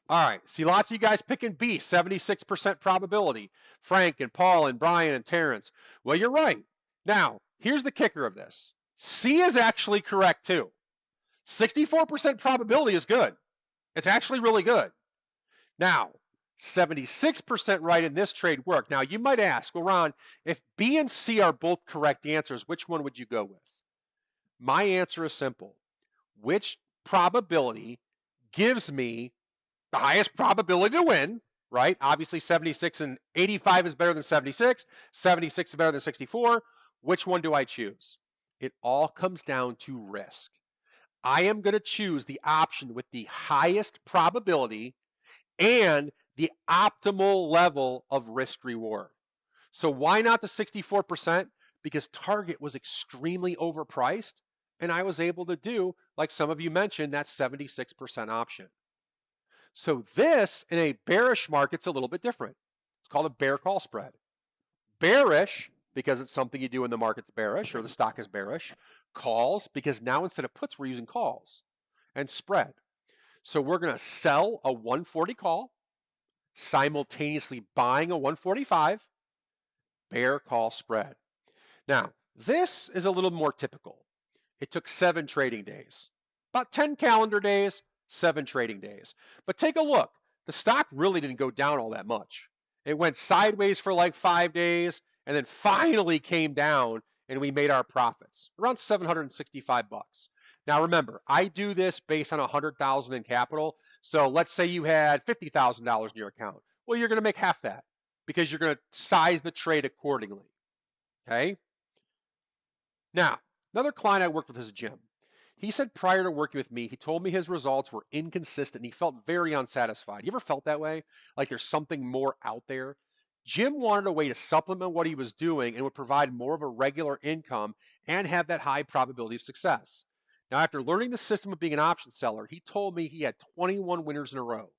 All right, see lots of you guys picking B, 76% probability. Frank and Paul and Brian and Terrence. Well, you're right. Now, here's the kicker of this. C is actually correct too. 64% probability is good. It's actually really good. Now, 76% right in this trade worked. Now, you might ask, well, Ron, if B and C are both correct answers, which one would you go with? My answer is simple. Which probability gives me the highest probability to win, right? Obviously, 76 and 85 is better than 76. 76 is better than 64. Which one do I choose? It all comes down to risk. I am going to choose the option with the highest probability and the optimal level of risk reward. So why not the 64%? Because Target was extremely overpriced, and I was able to do, like some of you mentioned, that 76% option. So this, in a bearish market's a little bit different. It's called a bear call spread. Bearish, because it's something you do when the market's bearish or the stock is bearish. Calls, because now instead of puts, we're using calls. And spread. So we're going to sell a 140 call, simultaneously buying a 145, bear call spread. Now, this is a little more typical. It took 7 trading days. About 10 calendar days, 7 trading days. But take a look. The stock really didn't go down all that much. It went sideways for like 5 days and then finally came down and we made our profits. Around 765 bucks. Now remember, I do this based on 100,000 in capital. So let's say you had $50,000 in your account. Well, you're going to make half that because you're going to size the trade accordingly. Okay? Now, another client I worked with is Jim. He said prior to working with me, he told me his results were inconsistent. He felt very unsatisfied. You ever felt that way? Like there's something more out there? Jim wanted a way to supplement what he was doing and would provide more of a regular income and have that high probability of success. Now, after learning the system of being an option seller, he told me he had 21 winners in a row,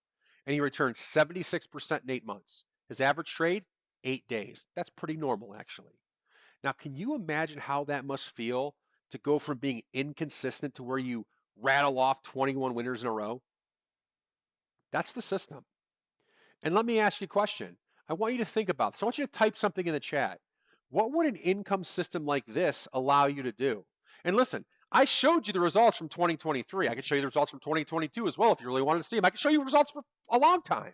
and he returned 76% in 8 months. His average trade, 8 days. That's pretty normal, actually. Now, can you imagine how that must feel to go from being inconsistent to where you rattle off 21 winners in a row? That's the system. And let me ask you a question. I want you to think about this. I want you to type something in the chat. What would an income system like this allow you to do? And listen, I showed you the results from 2023. I could show you the results from 2022 as well if you really wanted to see them. I could show you results for a long time.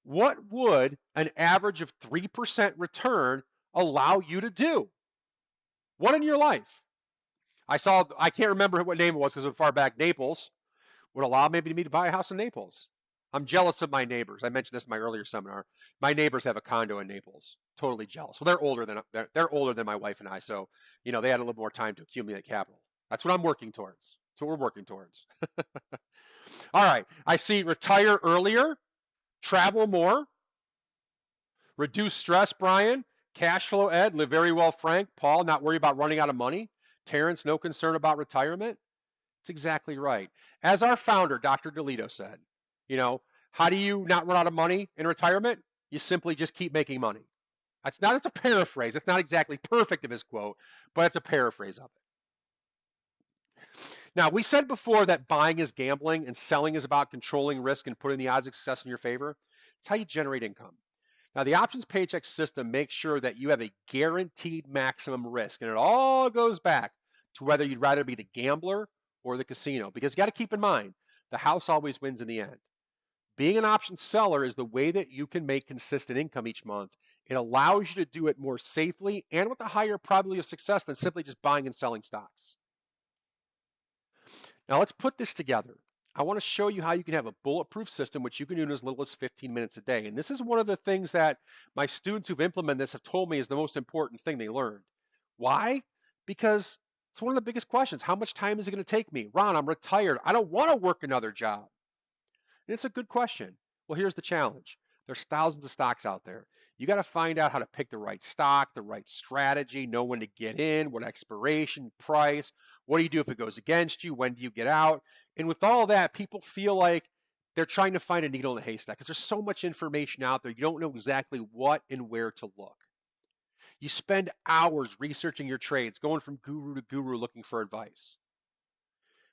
What would an average of 3% return allow you to do? What in your life? I can't remember what name it was because it was far back. Naples would allow maybe me to buy a house in Naples. I'm jealous of my neighbors. I mentioned this in my earlier seminar. My neighbors have a condo in Naples. Totally jealous. Well, they're older than my wife and I, so they had a little more time to accumulate capital. That's what I'm working towards. That's what we're working towards. All right. I see retire earlier, travel more, reduce stress, Brian, cash flow, Ed, live very well, Frank, Paul, not worry about running out of money, Terrence, no concern about retirement. It's exactly right. As our founder, Dr. DeLito, said, how do you not run out of money in retirement? You simply just keep making money. It's a paraphrase. It's not exactly perfect of his quote, but it's a paraphrase of it. Now, we said before that buying is gambling and selling is about controlling risk and putting the odds of success in your favor. It's how you generate income. Now, the options paycheck system makes sure that you have a guaranteed maximum risk, and it all goes back to whether you'd rather be the gambler or the casino. Because you got to keep in mind, the house always wins in the end. Being an option seller is the way that you can make consistent income each month. It allows you to do it more safely and with a higher probability of success than simply just buying and selling stocks. Now let's put this together. I want to show you how you can have a bulletproof system, which you can do in as little as 15 minutes a day. And this is one of the things that my students who've implemented this have told me is the most important thing they learned. Why? Because it's one of the biggest questions. How much time is it going to take me? Ron, I'm retired. I don't want to work another job. And it's a good question. Well, here's the challenge. There's thousands of stocks out there. You got to find out how to pick the right stock, the right strategy, know when to get in, what expiration, price, what do you do if it goes against you, when do you get out? And with all that, people feel like they're trying to find a needle in a haystack because there's so much information out there. You don't know exactly what and where to look. You spend hours researching your trades, going from guru to guru looking for advice.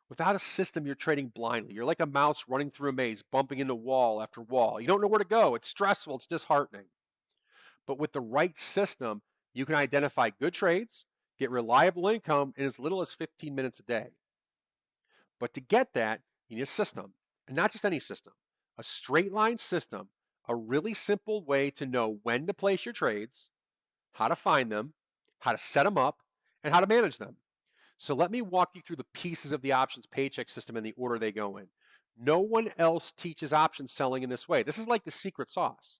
Without a system, you're trading blindly. You're like a mouse running through a maze, bumping into wall after wall. You don't know where to go. It's stressful. It's disheartening. But with the right system, you can identify good trades, get reliable income in as little as 15 minutes a day. But to get that, you need a system, and not just any system, a straight line system, a really simple way to know when to place your trades, how to find them, how to set them up, and how to manage them. So let me walk you through the pieces of the options paycheck system in the order they go in. No one else teaches option selling in this way. This is like the secret sauce.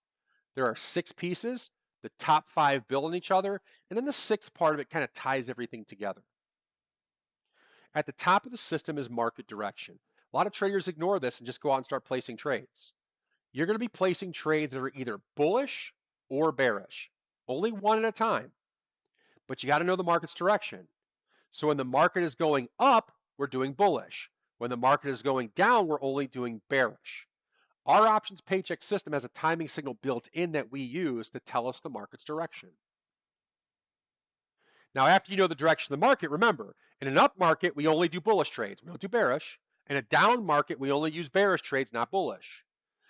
There are 6 pieces, the top 5 build on each other, and then the 6th part of it kind of ties everything together. At the top of the system is market direction. A lot of traders ignore this and just go out and start placing trades. You're going to be placing trades that are either bullish or bearish, only one at a time. But you got to know the market's direction. So when the market is going up, we're doing bullish. When the market is going down, we're only doing bearish. Our options paycheck system has a timing signal built in that we use to tell us the market's direction. Now, after you know the direction of the market, remember, in an up market, we only do bullish trades. We don't do bearish. In a down market, we only use bearish trades, not bullish.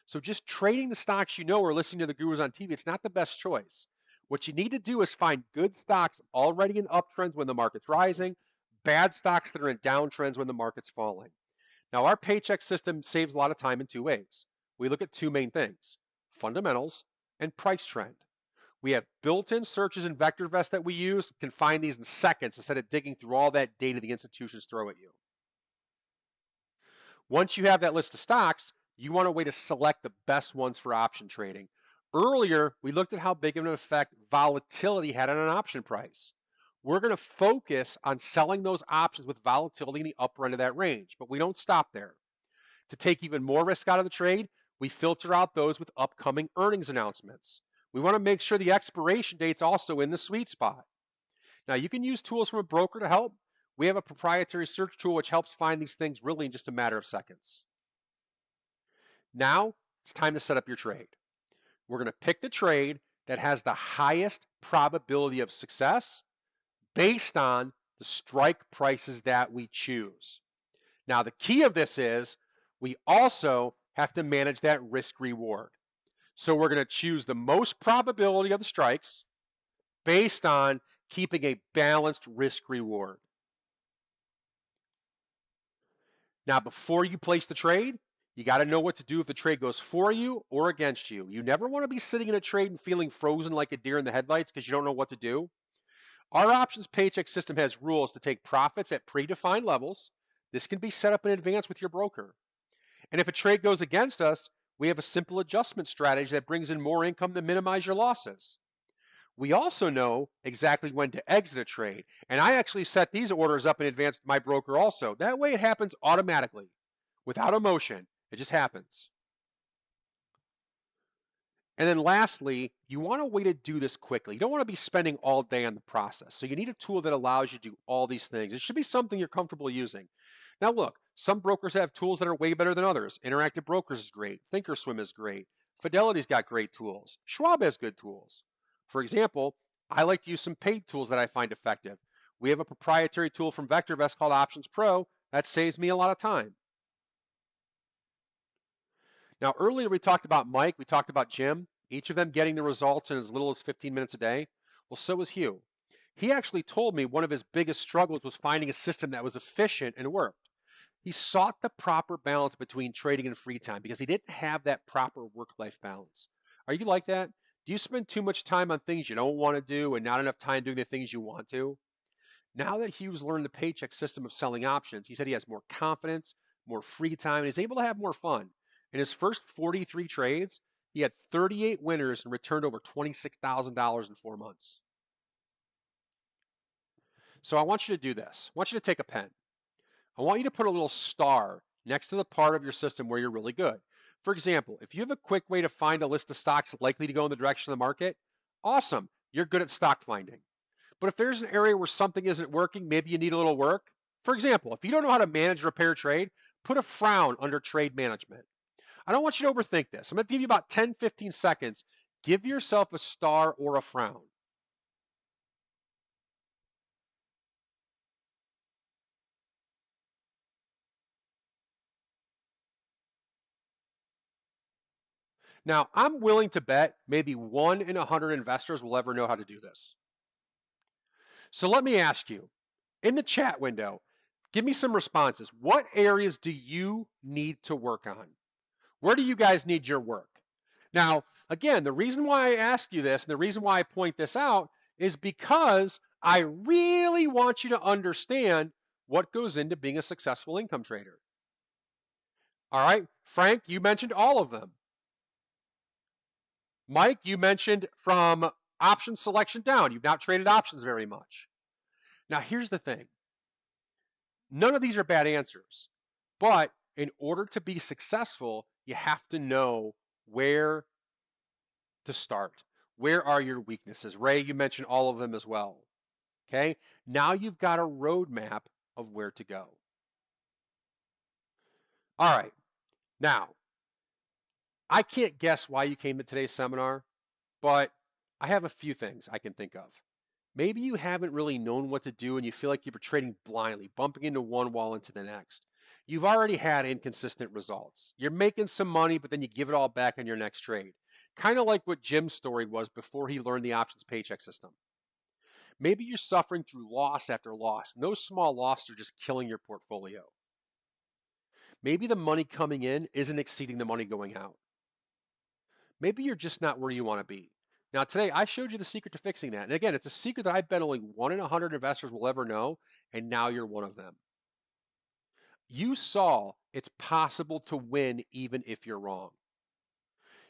So just trading the stocks you know or listening to the gurus on TV, it's not the best choice. What you need to do is find good stocks already in uptrends when the market's rising, bad stocks that are in downtrends when the market's falling. Now, our paycheck system saves a lot of time in 2 ways. We look at 2 main things, fundamentals and price trend. We have built-in searches in VectorVest that we use, can find these in seconds instead of digging through all that data the institutions throw at you. Once you have that list of stocks, you want a way to select the best ones for option trading. Earlier, we looked at how big of an effect volatility had on an option price. We're going to focus on selling those options with volatility in the upper end of that range, but we don't stop there. To take even more risk out of the trade, we filter out those with upcoming earnings announcements. We want to make sure the expiration date's also in the sweet spot. Now, you can use tools from a broker to help. We have a proprietary search tool which helps find these things really in just a matter of seconds. Now, it's time to set up your trade. We're going to pick the trade that has the highest probability of success based on the strike prices that we choose. Now, the key of this is we also have to manage that risk reward. So we're going to choose the most probability of the strikes based on keeping a balanced risk reward. Now, before you place the trade, you got to know what to do if the trade goes for you or against you. You never want to be sitting in a trade and feeling frozen like a deer in the headlights because you don't know what to do. Our options paycheck system has rules to take profits at predefined levels. This can be set up in advance with your broker. And if a trade goes against us, we have a simple adjustment strategy that brings in more income to minimize your losses. We also know exactly when to exit a trade. And I actually set these orders up in advance with my broker also. That way it happens automatically, without emotion. It just happens. And then lastly, you want a way to do this quickly. You don't want to be spending all day on the process. So you need a tool that allows you to do all these things. It should be something you're comfortable using. Now look, some brokers have tools that are way better than others. Interactive Brokers is great. Thinkorswim is great. Fidelity's got great tools. Schwab has good tools. For example, I like to use some paid tools that I find effective. We have a proprietary tool from VectorVest called Options Pro that saves me a lot of time. Now, earlier we talked about Mike, we talked about Jim, each of them getting the results in as little as 15 minutes a day. Well, so was Hugh. He actually told me one of his biggest struggles was finding a system that was efficient and worked. He sought the proper balance between trading and free time because he didn't have that proper work-life balance. Are you like that? Do you spend too much time on things you don't want to do and not enough time doing the things you want to? Now that Hughes learned the paycheck system of selling options, he said he has more confidence, more free time, and is able to have more fun. In his first 43 trades, he had 38 winners and returned over $26,000 in 4 months. So I want you to do this. I want you to take a pen. I want you to put a little star next to the part of your system where you're really good. For example, if you have a quick way to find a list of stocks likely to go in the direction of the market, awesome. You're good at stock finding. But if there's an area where something isn't working, maybe you need a little work. For example, if you don't know how to manage, repair, trade, put a frown under trade management. I don't want you to overthink this. I'm going to give you about 10, 15 seconds. Give yourself a star or a frown. Now, I'm willing to bet maybe 1 in 100 investors will ever know how to do this. So let me ask you, in the chat window, give me some responses. What areas do you need to work on? Where do you guys need your work? Now, again, the reason why I ask you this and the reason why I point this out is because I really want you to understand what goes into being a successful income trader. All right, Frank, you mentioned all of them. Mike, you mentioned from option selection down. You've not traded options very much. Now, here's the thing. None of these are bad answers. But in order to be successful, you have to know where to start. Where are your weaknesses? Ray, you mentioned all of them as well. Okay. Now you've got a roadmap of where to go. All right. Now, I can't guess why you came to today's seminar, but I have a few things I can think of. Maybe you haven't really known what to do and you feel like you're trading blindly, bumping into one wall into the next. You've already had inconsistent results. You're making some money, but then you give it all back on your next trade. Kind of like what Jim's story was before he learned the options paycheck system. Maybe you're suffering through loss after loss, and those small losses are just killing your portfolio. Maybe the money coming in isn't exceeding the money going out. Maybe you're just not where you want to be. Now, today I showed you the secret to fixing that. And again, it's a secret that I bet only 1 in 100 investors will ever know, and now you're one of them. You saw it's possible to win even if you're wrong.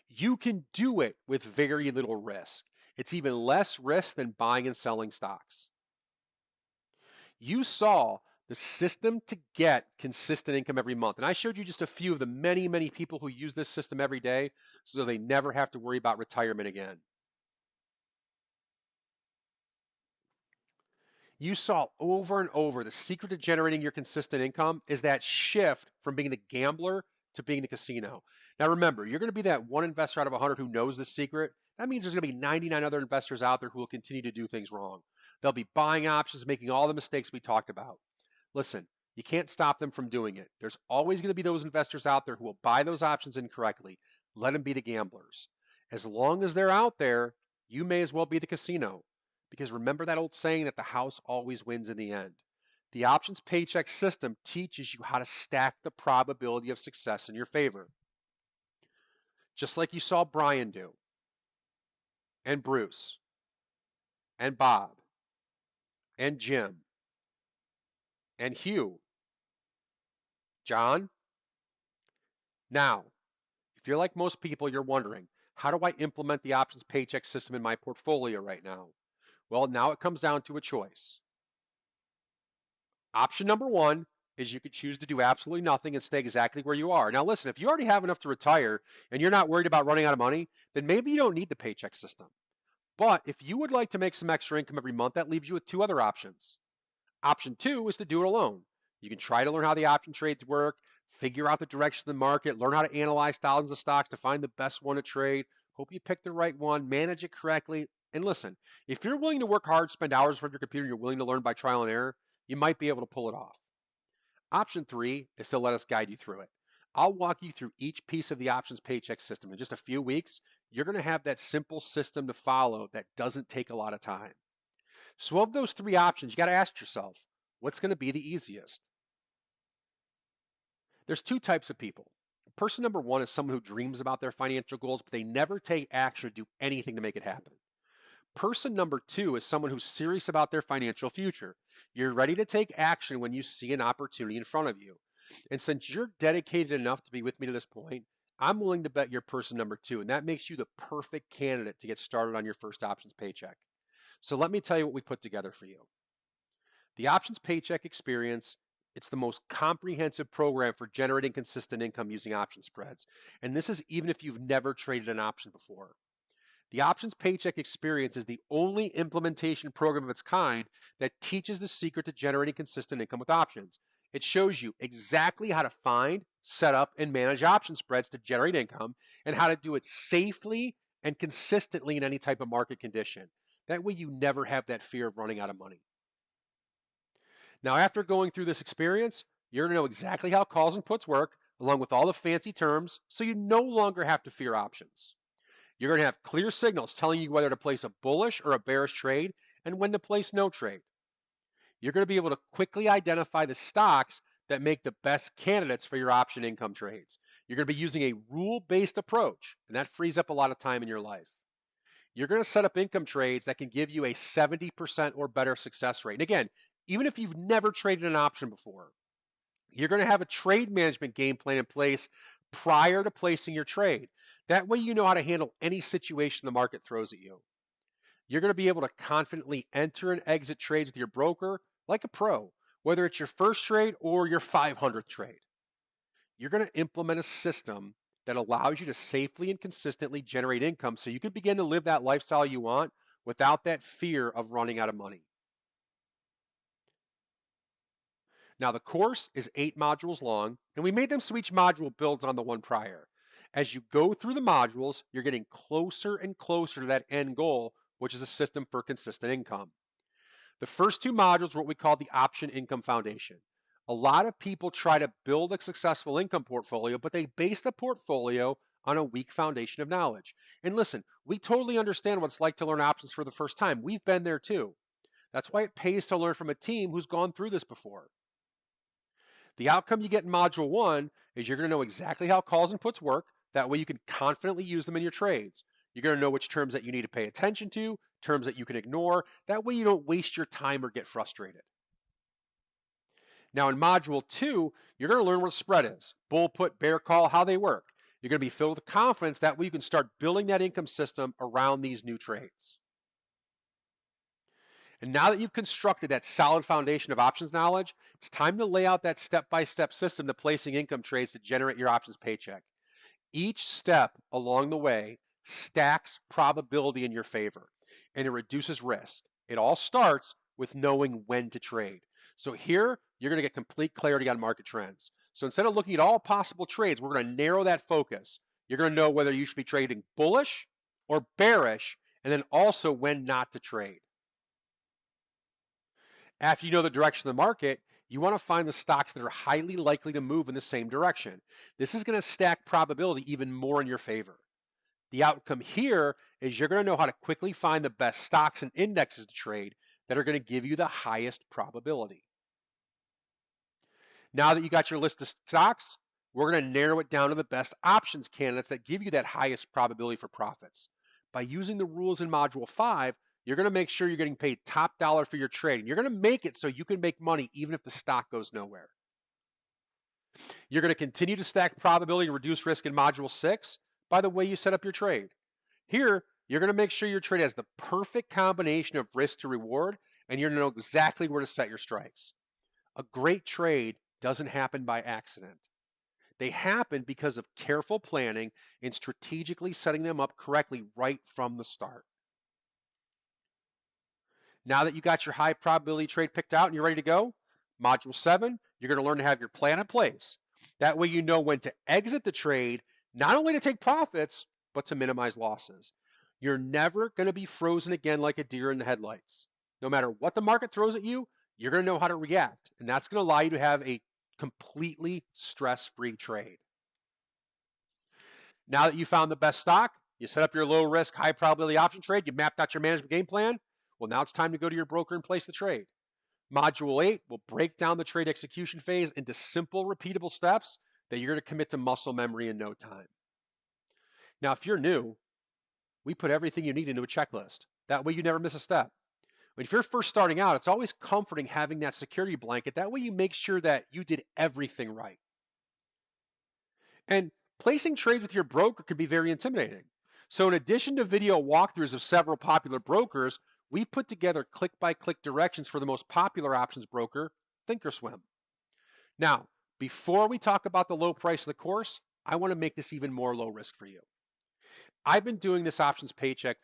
You can do it with very little risk. It's even less risk than buying and selling stocks. You saw the system to get consistent income every month. And I showed you just a few of the many, many people who use this system every day so they never have to worry about retirement again. You saw over and over the secret to generating your consistent income is that shift from being the gambler to being the casino. Now remember, you're going to be that one investor out of 100 who knows the secret. That means there's going to be 99 other investors out there who will continue to do things wrong. They'll be buying options, making all the mistakes we talked about. Listen, you can't stop them from doing it. There's always going to be those investors out there who will buy those options incorrectly. Let them be the gamblers. As long as they're out there, you may as well be the casino. Because remember that old saying that the house always wins in the end. The options paycheck system teaches you how to stack the probability of success in your favor. Just like you saw Brian do, and Bruce, and Bob, and Jim, and Hugh, John. Now, if you're like most people, you're wondering, how do I implement the options paycheck system in my portfolio right now? Well, now it comes down to a choice. Option number one is you could choose to do absolutely nothing and stay exactly where you are. Now, listen, if you already have enough to retire and you're not worried about running out of money, then maybe you don't need the paycheck system. But if you would like to make some extra income every month, that leaves you with two other options. Option two is to do it alone. You can try to learn how the option trades work, figure out the direction of the market, learn how to analyze thousands of stocks to find the best one to trade. Hope you pick the right one, manage it correctly. And listen, if you're willing to work hard, spend hours in front of your computer, and you're willing to learn by trial and error, you might be able to pull it off. Option three is to let us guide you through it. I'll walk you through each piece of the options paycheck system. In just a few weeks, you're going to have that simple system to follow that doesn't take a lot of time. So, of those three options, you got to ask yourself, what's going to be the easiest? There's two types of people. Person number one is someone who dreams about their financial goals, but they never take action or do anything to make it happen. Person number two is someone who's serious about their financial future. You're ready to take action when you see an opportunity in front of you. And since you're dedicated enough to be with me to this point, I'm willing to bet you're person number two, and that makes you the perfect candidate to get started on your first options paycheck. So let me tell you what we put together for you. The options paycheck experience, it's the most comprehensive program for generating consistent income using option spreads. And this is even if you've never traded an option before. The options paycheck experience is the only implementation program of its kind that teaches the secret to generating consistent income with options. It shows you exactly how to find, set up, and manage option spreads to generate income and how to do it safely and consistently in any type of market condition. That way you never have that fear of running out of money. Now, after going through this experience, you're going to know exactly how calls and puts work, along with all the fancy terms, so you no longer have to fear options. You're going to have clear signals telling you whether to place a bullish or a bearish trade and when to place no trade. You're going to be able to quickly identify the stocks that make the best candidates for your option income trades. You're going to be using a rule-based approach, and that frees up a lot of time in your life. You're going to set up income trades that can give you a 70% or better success rate. And again, even if you've never traded an option before, you're going to have a trade management game plan in place prior to placing your trade. That way you know how to handle any situation the market throws at you. You're going to be able to confidently enter and exit trades with your broker like a pro, whether it's your first trade or your 500th trade. You're going to implement a system that allows you to safely and consistently generate income so you can begin to live that lifestyle you want without that fear of running out of money. Now, the course is 8 modules long, and we made them so each module builds on the one prior. As you go through the modules, you're getting closer and closer to that end goal, which is a system for consistent income. The first 2 modules are what we call the option income foundation. A lot of people try to build a successful income portfolio, but they base the portfolio on a weak foundation of knowledge. And listen, we totally understand what it's like to learn options for the first time. We've been there too. That's why it pays to learn from a team who's gone through this before. The outcome you get in Module 1 is you're going to know exactly how calls and puts work. That way you can confidently use them in your trades. You're going to know which terms that you need to pay attention to, terms that you can ignore. That way you don't waste your time or get frustrated. Now in Module 2, you're going to learn what a spread is, bull, put, bear, call, how they work. You're going to be filled with confidence. That way you can start building that income system around these new trades. And now that you've constructed that solid foundation of options knowledge, it's time to lay out that step-by-step system to placing income trades to generate your options paycheck. Each step along the way stacks probability in your favor, and it reduces risk. It all starts with knowing when to trade. So here, you're going to get complete clarity on market trends. So instead of looking at all possible trades, we're going to narrow that focus. You're going to know whether you should be trading bullish or bearish, and then also when not to trade. After you know the direction of the market, you want to find the stocks that are highly likely to move in the same direction. This is going to stack probability even more in your favor. The outcome here is you're going to know how to quickly find the best stocks and indexes to trade that are going to give you the highest probability. Now that you got your list of stocks, we're going to narrow it down to the best options candidates that give you that highest probability for profits. By using the rules in Module 5, you're going to make sure you're getting paid top dollar for your trade. And you're going to make it so you can make money even if the stock goes nowhere. You're going to continue to stack probability and reduce risk in Module 6 by the way you set up your trade. Here, you're going to make sure your trade has the perfect combination of risk to reward, and you're going to know exactly where to set your strikes. A great trade doesn't happen by accident. They happen because of careful planning and strategically setting them up correctly right from the start. Now that you got your high probability trade picked out and you're ready to go, Module 7, you're going to learn to have your plan in place. That way you know when to exit the trade, not only to take profits, but to minimize losses. You're never going to be frozen again like a deer in the headlights. No matter what the market throws at you, you're going to know how to react. And that's going to allow you to have a completely stress-free trade. Now that you found the best stock, you set up your low risk, high probability option trade, you mapped out your management game plan, well, now it's time to go to your broker and place the trade. Module 8 will break down the trade execution phase into simple, repeatable steps that you're going to commit to muscle memory in no time. Now, if you're new, we put everything you need into a checklist. That way you never miss a step. If you're first starting out, it's always comforting having that security blanket. That way you make sure that you did everything right. And placing trades with your broker can be very intimidating. So in addition to video walkthroughs of several popular brokers, we put together click-by-click directions for the most popular options broker, Thinkorswim. Now, before we talk about the low price of the course, I want to make this even more low risk for you. I've been doing this options paycheck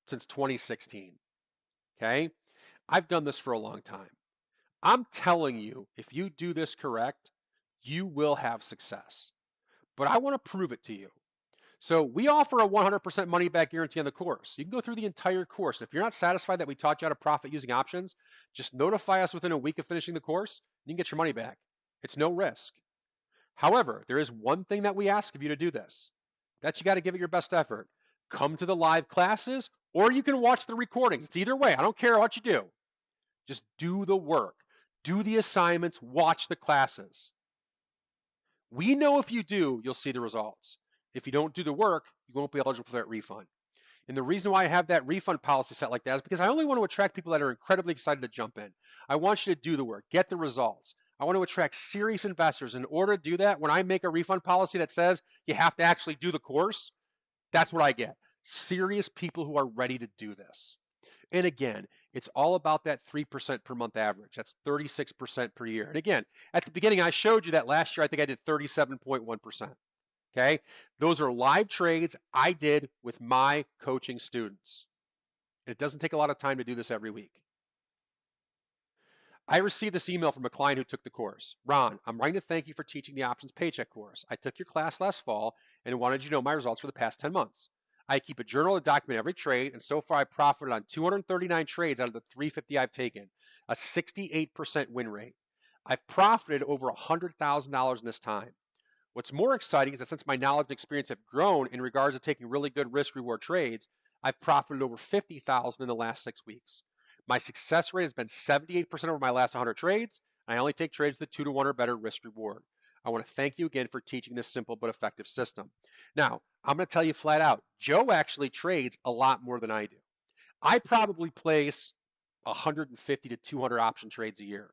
since 2016. Okay? I've done this for a long time. I'm telling you, if you do this correct, you will have success. But I want to prove it to you. So we offer a 100% money back guarantee on the course. You can go through the entire course. If you're not satisfied that we taught you how to profit using options, just notify us within a week of finishing the course, and you can get your money back. It's no risk. However, there is one thing that we ask of you to do this. That's you got to give it your best effort. Come to the live classes, or you can watch the recordings. It's either way. I don't care what you do. Just do the work. Do the assignments. Watch the classes. We know if you do, you'll see the results. If you don't do the work, you won't be eligible for that refund. And the reason why I have that refund policy set like that is because I only want to attract people that are incredibly excited to jump in. I want you to do the work, get the results. I want to attract serious investors. In order to do that, when I make a refund policy that says you have to actually do the course, that's what I get. Serious people who are ready to do this. And again, it's all about that 3% per month average. That's 36% per year. And again, at the beginning, I showed you that last year, I think I did 37.1%. Okay. Those are live trades I did with my coaching students. And it doesn't take a lot of time to do this every week. I received this email from a client who took the course. Ron, I'm writing to thank you for teaching the options paycheck course. I took your class last fall and wanted you to know my results for the past 10 months. I keep a journal to document every trade, and so far I profited on 239 trades out of the 350 I've taken, a 68% win rate. I've profited over $100,000 in this time. What's more exciting is that since my knowledge and experience have grown in regards to taking really good risk-reward trades, I've profited over $50,000 in the last 6 weeks. My success rate has been 78% over my last 100 trades. I only take trades with 2 to 1 or better risk-reward. I want to thank you again for teaching this simple but effective system. Now, I'm going to tell you flat out, Joe actually trades a lot more than I do. I probably place 150 to 200 option trades a year.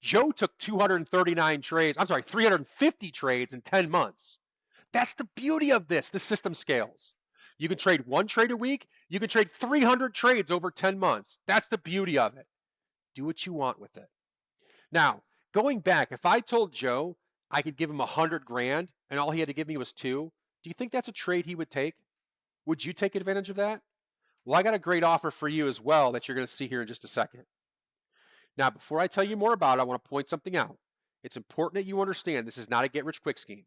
Joe took 350 trades in 10 months. That's the beauty of this. The system scales. You can trade 1 trade a week. You can trade 300 trades over 10 months. That's the beauty of it. Do what you want with it. Now, going back, if I told Joe I could give him 100 grand and all he had to give me was 2, do you think that's a trade he would take? Would you take advantage of that? Well, I got a great offer for you as well that you're going to see here in just a second. Now, before I tell you more about it, I want to point something out. It's important that you understand this is not a get-rich-quick scheme.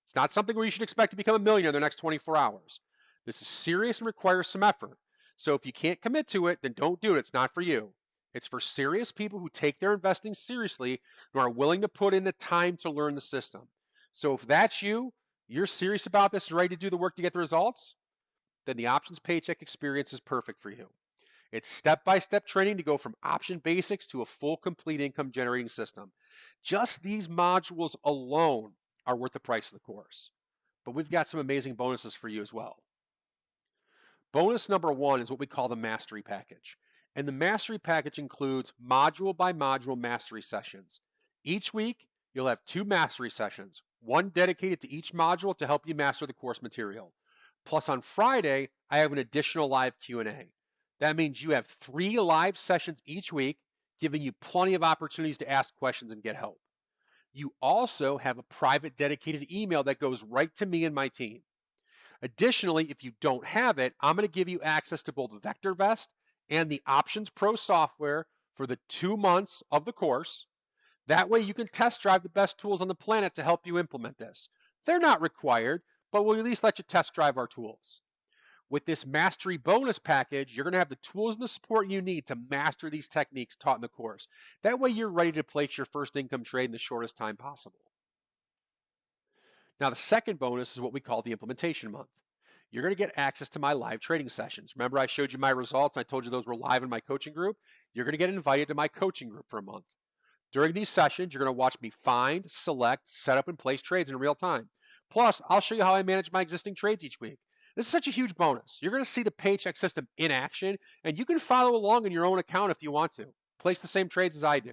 It's not something where you should expect to become a millionaire in the next 24 hours. This is serious and requires some effort. So if you can't commit to it, then don't do it. It's not for you. It's for serious people who take their investing seriously and are willing to put in the time to learn the system. So if that's you, you're serious about this and ready to do the work to get the results, then the options paycheck experience is perfect for you. It's step-by-step training to go from option basics to a full complete income generating system. Just these modules alone are worth the price of the course. But we've got some amazing bonuses for you as well. Bonus number 1 is what we call the mastery package. And the mastery package includes module by module mastery sessions. Each week, you'll have 2 mastery sessions, one dedicated to each module to help you master the course material. Plus on Friday, I have an additional live Q&A. That means you have 3 live sessions each week, giving you plenty of opportunities to ask questions and get help. You also have a private dedicated email that goes right to me and my team. Additionally, if you don't have it, I'm going to give you access to both VectorVest and the Options Pro software for the 2 months of the course. That way you can test drive the best tools on the planet to help you implement this. They're not required, but we'll at least let you test drive our tools. With this mastery bonus package, you're going to have the tools and the support you need to master these techniques taught in the course. That way you're ready to place your first income trade in the shortest time possible. Now, the second bonus is what we call the implementation month. You're going to get access to my live trading sessions. Remember, I showed you my results and I told you those were live in my coaching group? You're going to get invited to my coaching group for a month. During these sessions, you're going to watch me find, select, set up, and place trades in real time. Plus, I'll show you how I manage my existing trades each week. This is such a huge bonus. You're going to see the paycheck system in action, and you can follow along in your own account if you want to. Place the same trades as I do.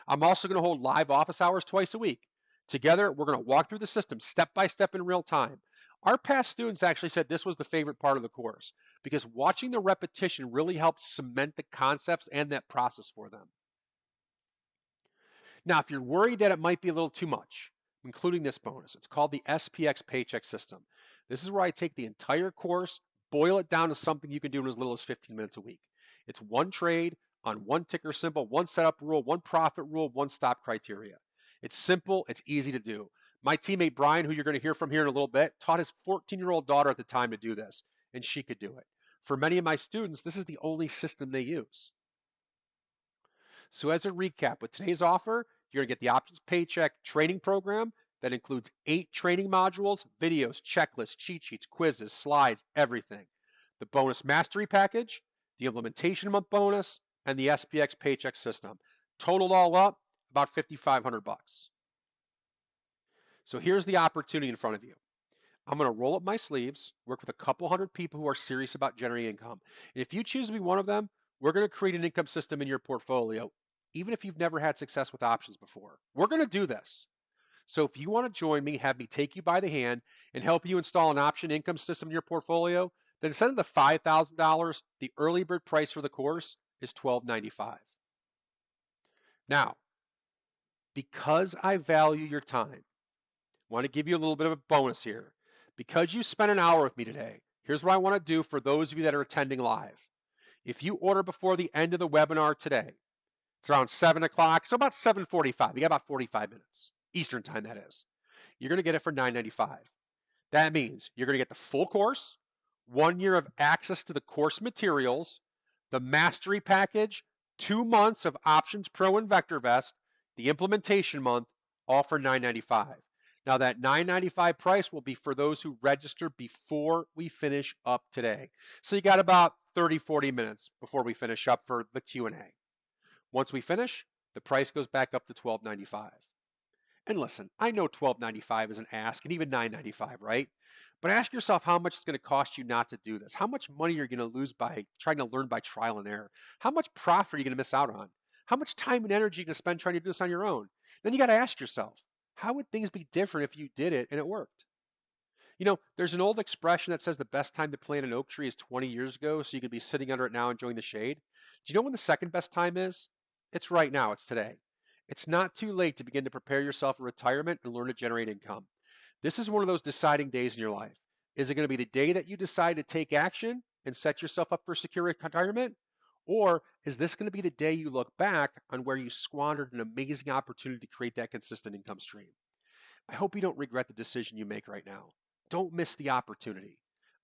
I'm also going to hold live office hours twice a week. Together, we're going to walk through the system step by step in real time. Our past students actually said this was the favorite part of the course because watching the repetition really helps cement the concepts and that process for them. Now, if you're worried that it might be a little too much, including this bonus, it's called the SPX paycheck system. This is where I take the entire course, boil it down to something you can do in as little as 15 minutes a week. It's one trade on one ticker symbol, one setup rule, one profit rule, one stop criteria. It's simple, it's easy to do. My teammate Brian, who you're going to hear from here in a little bit, taught his 14-year-old daughter at the time to do this, and she could do it. For many of my students, this is the only system they use. So as a recap, with today's offer, you're going to get the Options Paycheck training program that includes 8 training modules, videos, checklists, cheat sheets, quizzes, slides, everything. The bonus mastery package, the implementation month bonus, and the SPX paycheck system. Totaled all up, about $5,500. So here's the opportunity in front of you. I'm going to roll up my sleeves, work with a couple hundred people who are serious about generating income. And if you choose to be one of them, we're going to create an income system in your portfolio, even if you've never had success with options before. We're going to do this. So if you want to join me, have me take you by the hand and help you install an option income system in your portfolio, then instead of the $5,000, the early bird price for the course is $1,295. Now, because I value your time, I want to give you a little bit of a bonus here. Because you spent an hour with me today, here's what I want to do for those of you that are attending live. If you order before the end of the webinar today, it's around 7 o'clock, so about 7:45. You got about 45 minutes, Eastern time that is. You're going to get it for $9.95. That means you're going to get the full course, 1 year of access to the course materials, the mastery package, 2 months of Options Pro and VectorVest, the implementation month, all for $9.95. Now that $9.95 price will be for those who register before we finish up today. So you got about 30, 40 minutes before we finish up for the Q&A. Once we finish, the price goes back up to $12.95. And listen, I know $12.95 is an ask, and even $9.95, right? But ask yourself how much it's going to cost you not to do this. How much money you're going to lose by trying to learn by trial and error. How much profit are you going to miss out on? How much time and energy are you going to spend trying to do this on your own? Then you got to ask yourself, how would things be different if you did it and it worked? You know, there's an old expression that says the best time to plant an oak tree is 20 years ago, so you could be sitting under it now enjoying the shade. Do you know when the second best time is? It's right now, it's today. It's not too late to begin to prepare yourself for retirement and learn to generate income. This is one of those deciding days in your life. Is it going to be the day that you decide to take action and set yourself up for secure retirement? Or is this going to be the day you look back on where you squandered an amazing opportunity to create that consistent income stream? I hope you don't regret the decision you make right now. Don't miss the opportunity.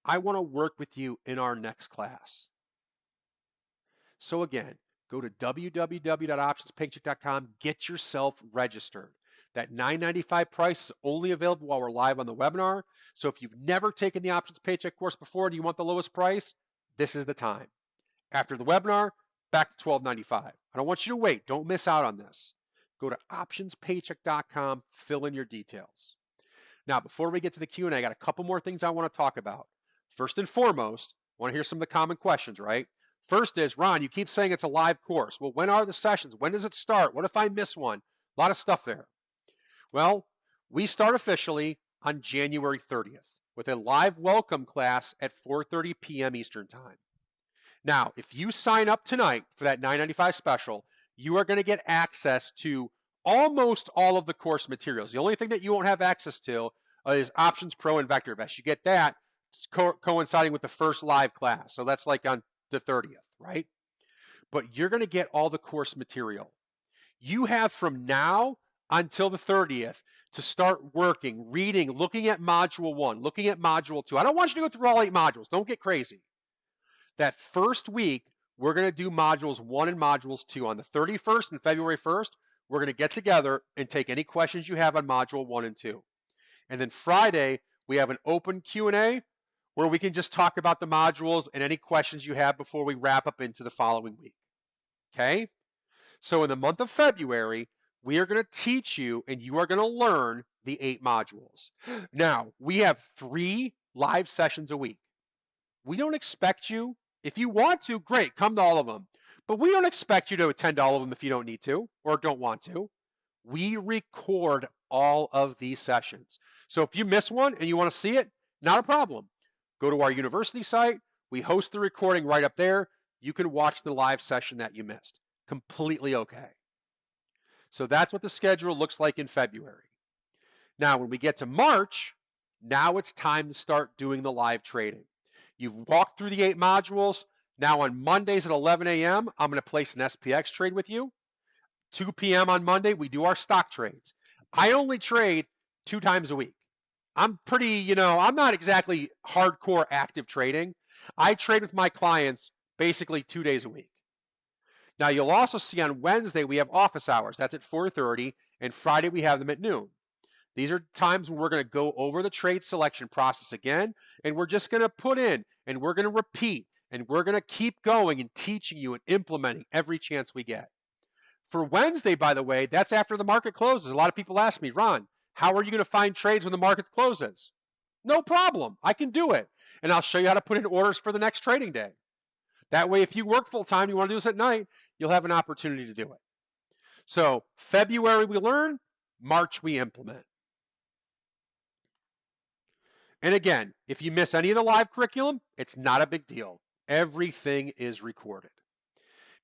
I want to work with you in our next class. So again, go to www.optionspaycheck.com, get yourself registered. That $9.95 price is only available while we're live on the webinar. So if you've never taken the Options Paycheck course before and you want the lowest price, this is the time. After the webinar, back to $12.95. I don't want you to wait. Don't miss out on this. Go to optionspaycheck.com, fill in your details. Now, before we get to the Q&A, I got a couple more things I want to talk about. First and foremost, I want to hear some of the common questions, right? First is, Ron, you keep saying it's a live course. Well, when are the sessions? When does it start? What if I miss one? A lot of stuff there. Well, we start officially on January 30th with a live welcome class at 4:30 p.m. Eastern Time. Now, if you sign up tonight for that $9.95 special, you are going to get access to almost all of the course materials. The only thing that you won't have access to is Options Pro and VectorVest. You get that coinciding with the first live class. So that's like on the 30th, right? But you're going to get all the course material. You have from now until the 30th to start working, reading, looking at Module 1, looking at Module 2. I don't want you to go through all 8 modules. Don't get crazy. That first week, we're going to do Modules 1 and Modules 2. On the 31st and February 1st, we're going to get together and take any questions you have on Module 1 and 2. And then Friday, we have an open Q&A where we can just talk about the modules and any questions you have before we wrap up into the following week. Okay? So in the month of February, we are going to teach you and you are going to learn the 8 modules. Now, we have 3 live sessions a week. We don't expect you, if you want to, great, come to all of them. But we don't expect you to attend all of them if you don't need to or don't want to. We record all of these sessions. So if you miss one and you want to see it, not a problem. Go to our university site. We host the recording right up there. You can watch the live session that you missed. Completely okay. So that's what the schedule looks like in February. Now, when we get to March, now it's time to start doing the live trading. You've walked through the 8 modules. Now on Mondays at 11 a.m., I'm going to place an SPX trade with you. 2 p.m. on Monday, we do our stock trades. I only trade 2 times a week. I'm pretty, I'm not exactly hardcore active trading. I trade with my clients basically 2 days a week. Now, you'll also see on Wednesday, we have office hours. That's at 4:30, and Friday, we have them at noon. These are times when we're going to go over the trade selection process again, and we're just going to put in, and we're going to repeat, and we're going to keep going and teaching you and implementing every chance we get. For Wednesday, by the way, that's after the market closes. A lot of people ask me, Ron, how are you going to find trades when the market closes? No problem. I can do it. And I'll show you how to put in orders for the next trading day. That way, if you work full time, you want to do this at night, you'll have an opportunity to do it. So February, we learn. March, we implement. And again, if you miss any of the live curriculum, it's not a big deal. Everything is recorded.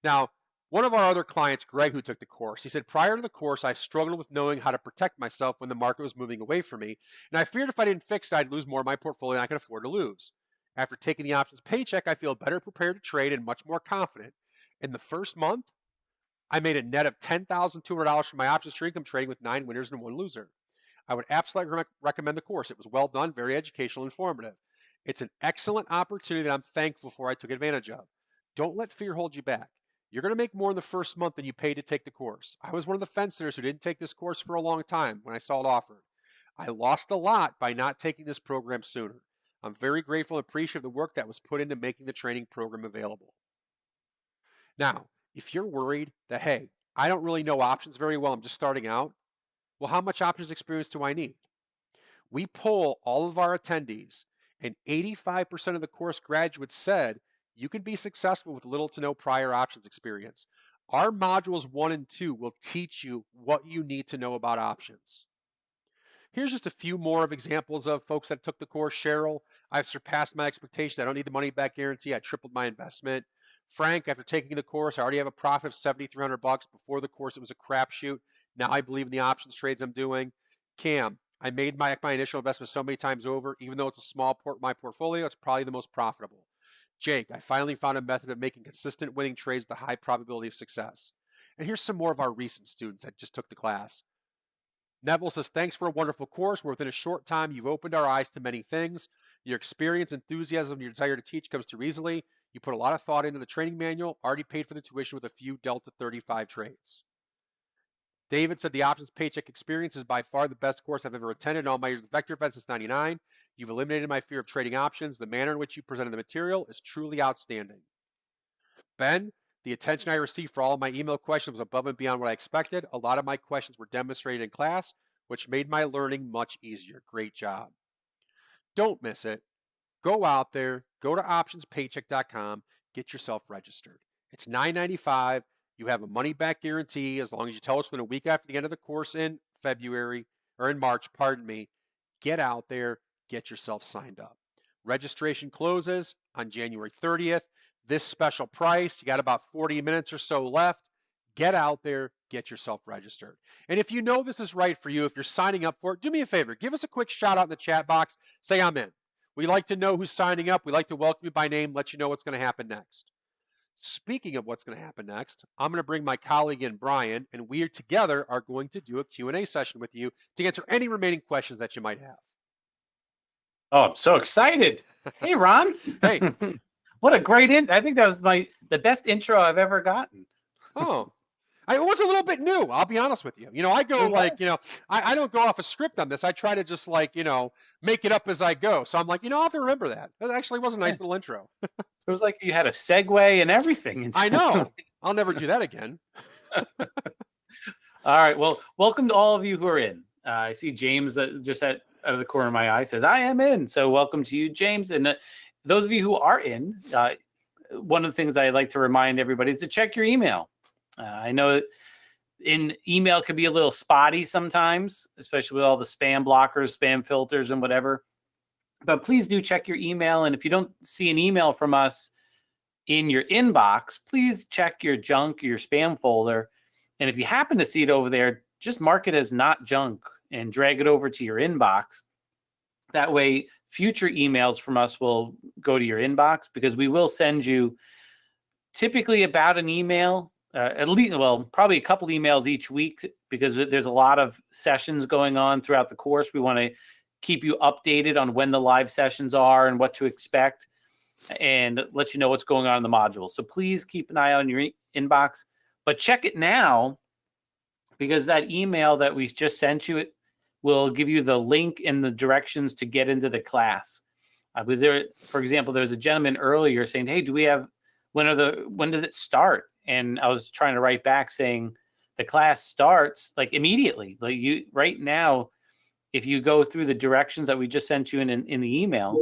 Now, one of our other clients, Greg, who took the course, he said, prior to the course, I struggled with knowing how to protect myself when the market was moving away from me, and I feared if I didn't fix it, I'd lose more of my portfolio than I could afford to lose. After taking the options paycheck, I feel better prepared to trade and much more confident. In the first month, I made a net of $10,200 from my options trade income trading with 9 winners and 1 loser. I would absolutely recommend the course. It was well done, very educational, informative. It's an excellent opportunity that I'm thankful for I took advantage of. Don't let fear hold you back. You're going to make more in the first month than you paid to take the course. I was one of the fence sitters who didn't take this course for a long time when I saw it offered. I lost a lot by not taking this program sooner. I'm very grateful and appreciative of the work that was put into making the training program available. Now, if you're worried that, hey, I don't really know options very well, I'm just starting out, well, how much options experience do I need? We poll all of our attendees, and 85% of the course graduates said you can be successful with little to no prior options experience. Our modules 1 and 2 will teach you what you need to know about options. Here's just a few more of examples of folks that took the course. Cheryl, I've surpassed my expectations. I don't need the money back guarantee. I tripled my investment. Frank, after taking the course, I already have a profit of $7,300. Before the course, it was a crapshoot. Now I believe in the options trades I'm doing. Cam, I made my initial investment so many times over. Even though it's a small part of my portfolio, it's probably the most profitable. Jake, I finally found a method of making consistent winning trades with a high probability of success. And here's some more of our recent students that just took the class. Neville says, thanks for a wonderful course where within a short time you've opened our eyes to many things. Your experience, enthusiasm, and your desire to teach comes through easily. You put a lot of thought into the training manual, already paid for the tuition with a few Delta 35 trades. David said, the options paycheck experience is by far the best course I've ever attended in all my years with VectorVest since '99. You've eliminated my fear of trading options. The manner in which you presented the material is truly outstanding. Ben, the attention I received for all of my email questions was above and beyond what I expected. A lot of my questions were demonstrated in class, which made my learning much easier. Great job. Don't miss it. Go out there, go to optionspaycheck.com, get yourself registered. It's $9.95. You have a money back guarantee as long as you tell us within a week after the end of the course in February, or in March, pardon me. Get out there, get yourself signed up. Registration closes on January 30th. This special price, you got about 40 minutes or so left. Get out there, get yourself registered. And if you know this is right for you, if you're signing up for it, do me a favor, give us a quick shout out in the chat box. Say I'm in. We like to know who's signing up. We like to welcome you by name, let you know what's going to happen next. Speaking of what's going to happen next, I'm going to bring my colleague in, Brian, and we together are going to do a Q&A session with you to answer any remaining questions that you might have. Oh, I'm so excited. Hey, Ron. Hey. What a great I think that was the best intro I've ever gotten. Oh, it was a little bit new. I'll be honest with you. I go like, I don't go off a script on this. I try to just like, make it up as I go. So I'm like, I'll have to remember that. It actually was a nice little intro. It was like you had a segue and everything. I know. I'll never do that again. All right. Well, welcome to all of you who are in. I see James just out of the corner of my eye says, I am in. So welcome to you, James. And those of you who are in, one of the things I like to remind everybody is to check your email. I know in email could be a little spotty sometimes, especially with all the spam blockers, spam filters, and whatever. But please do check your email. And if you don't see an email from us in your inbox, please check your junk, your spam folder. And if you happen to see it over there, just mark it as not junk and drag it over to your inbox. That way, future emails from us will go to your inbox, because we will send you typically about an email, at least, well, probably a couple emails each week, because there's a lot of sessions going on throughout the course. We want to keep you updated on when the live sessions are and what to expect, and let you know what's going on in the module. So please keep an eye on your inbox, but check it now, because that email that we just sent you, it will give you the link and the directions to get into the class. Because there, for example, there was a gentleman earlier saying, hey, when does it start? And I was trying to write back saying the class starts like immediately. Like right now, if you go through the directions that we just sent you in the email,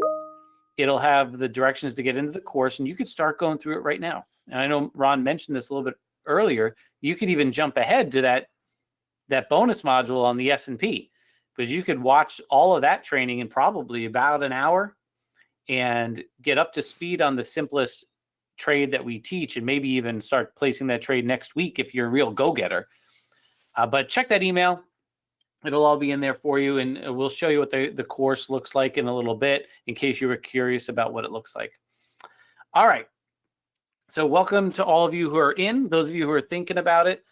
it'll have the directions to get into the course, and you could start going through it right now. And I know Ron mentioned this a little bit earlier. You could even jump ahead to that bonus module on the S&P, because you could watch all of that training in probably about an hour and get up to speed on the simplest trade that we teach, and maybe even start placing that trade next week if you're a real go-getter. But check that email. It'll all be in there for you, and we'll show you what the course looks like in a little bit, in case you were curious about what it looks like. All right. So welcome to all of you who are in. Those of you who are thinking about it,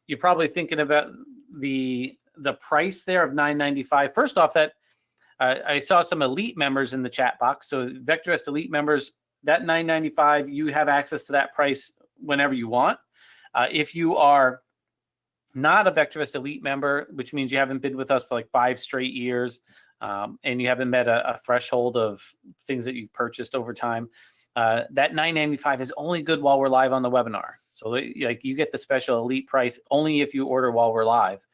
you're probably thinking about the price there of $9.95. First off, that I saw some elite members in the chat box. So VectorVest elite members, that $9.95, you have access to that price whenever you want. If you are not a VectorVest elite member, which means you haven't been with us for like 5 straight years, and you haven't met a threshold of things that you've purchased over time, that $9.95 is only good while we're live on the webinar. So like you get the special elite price only if you order while we're live.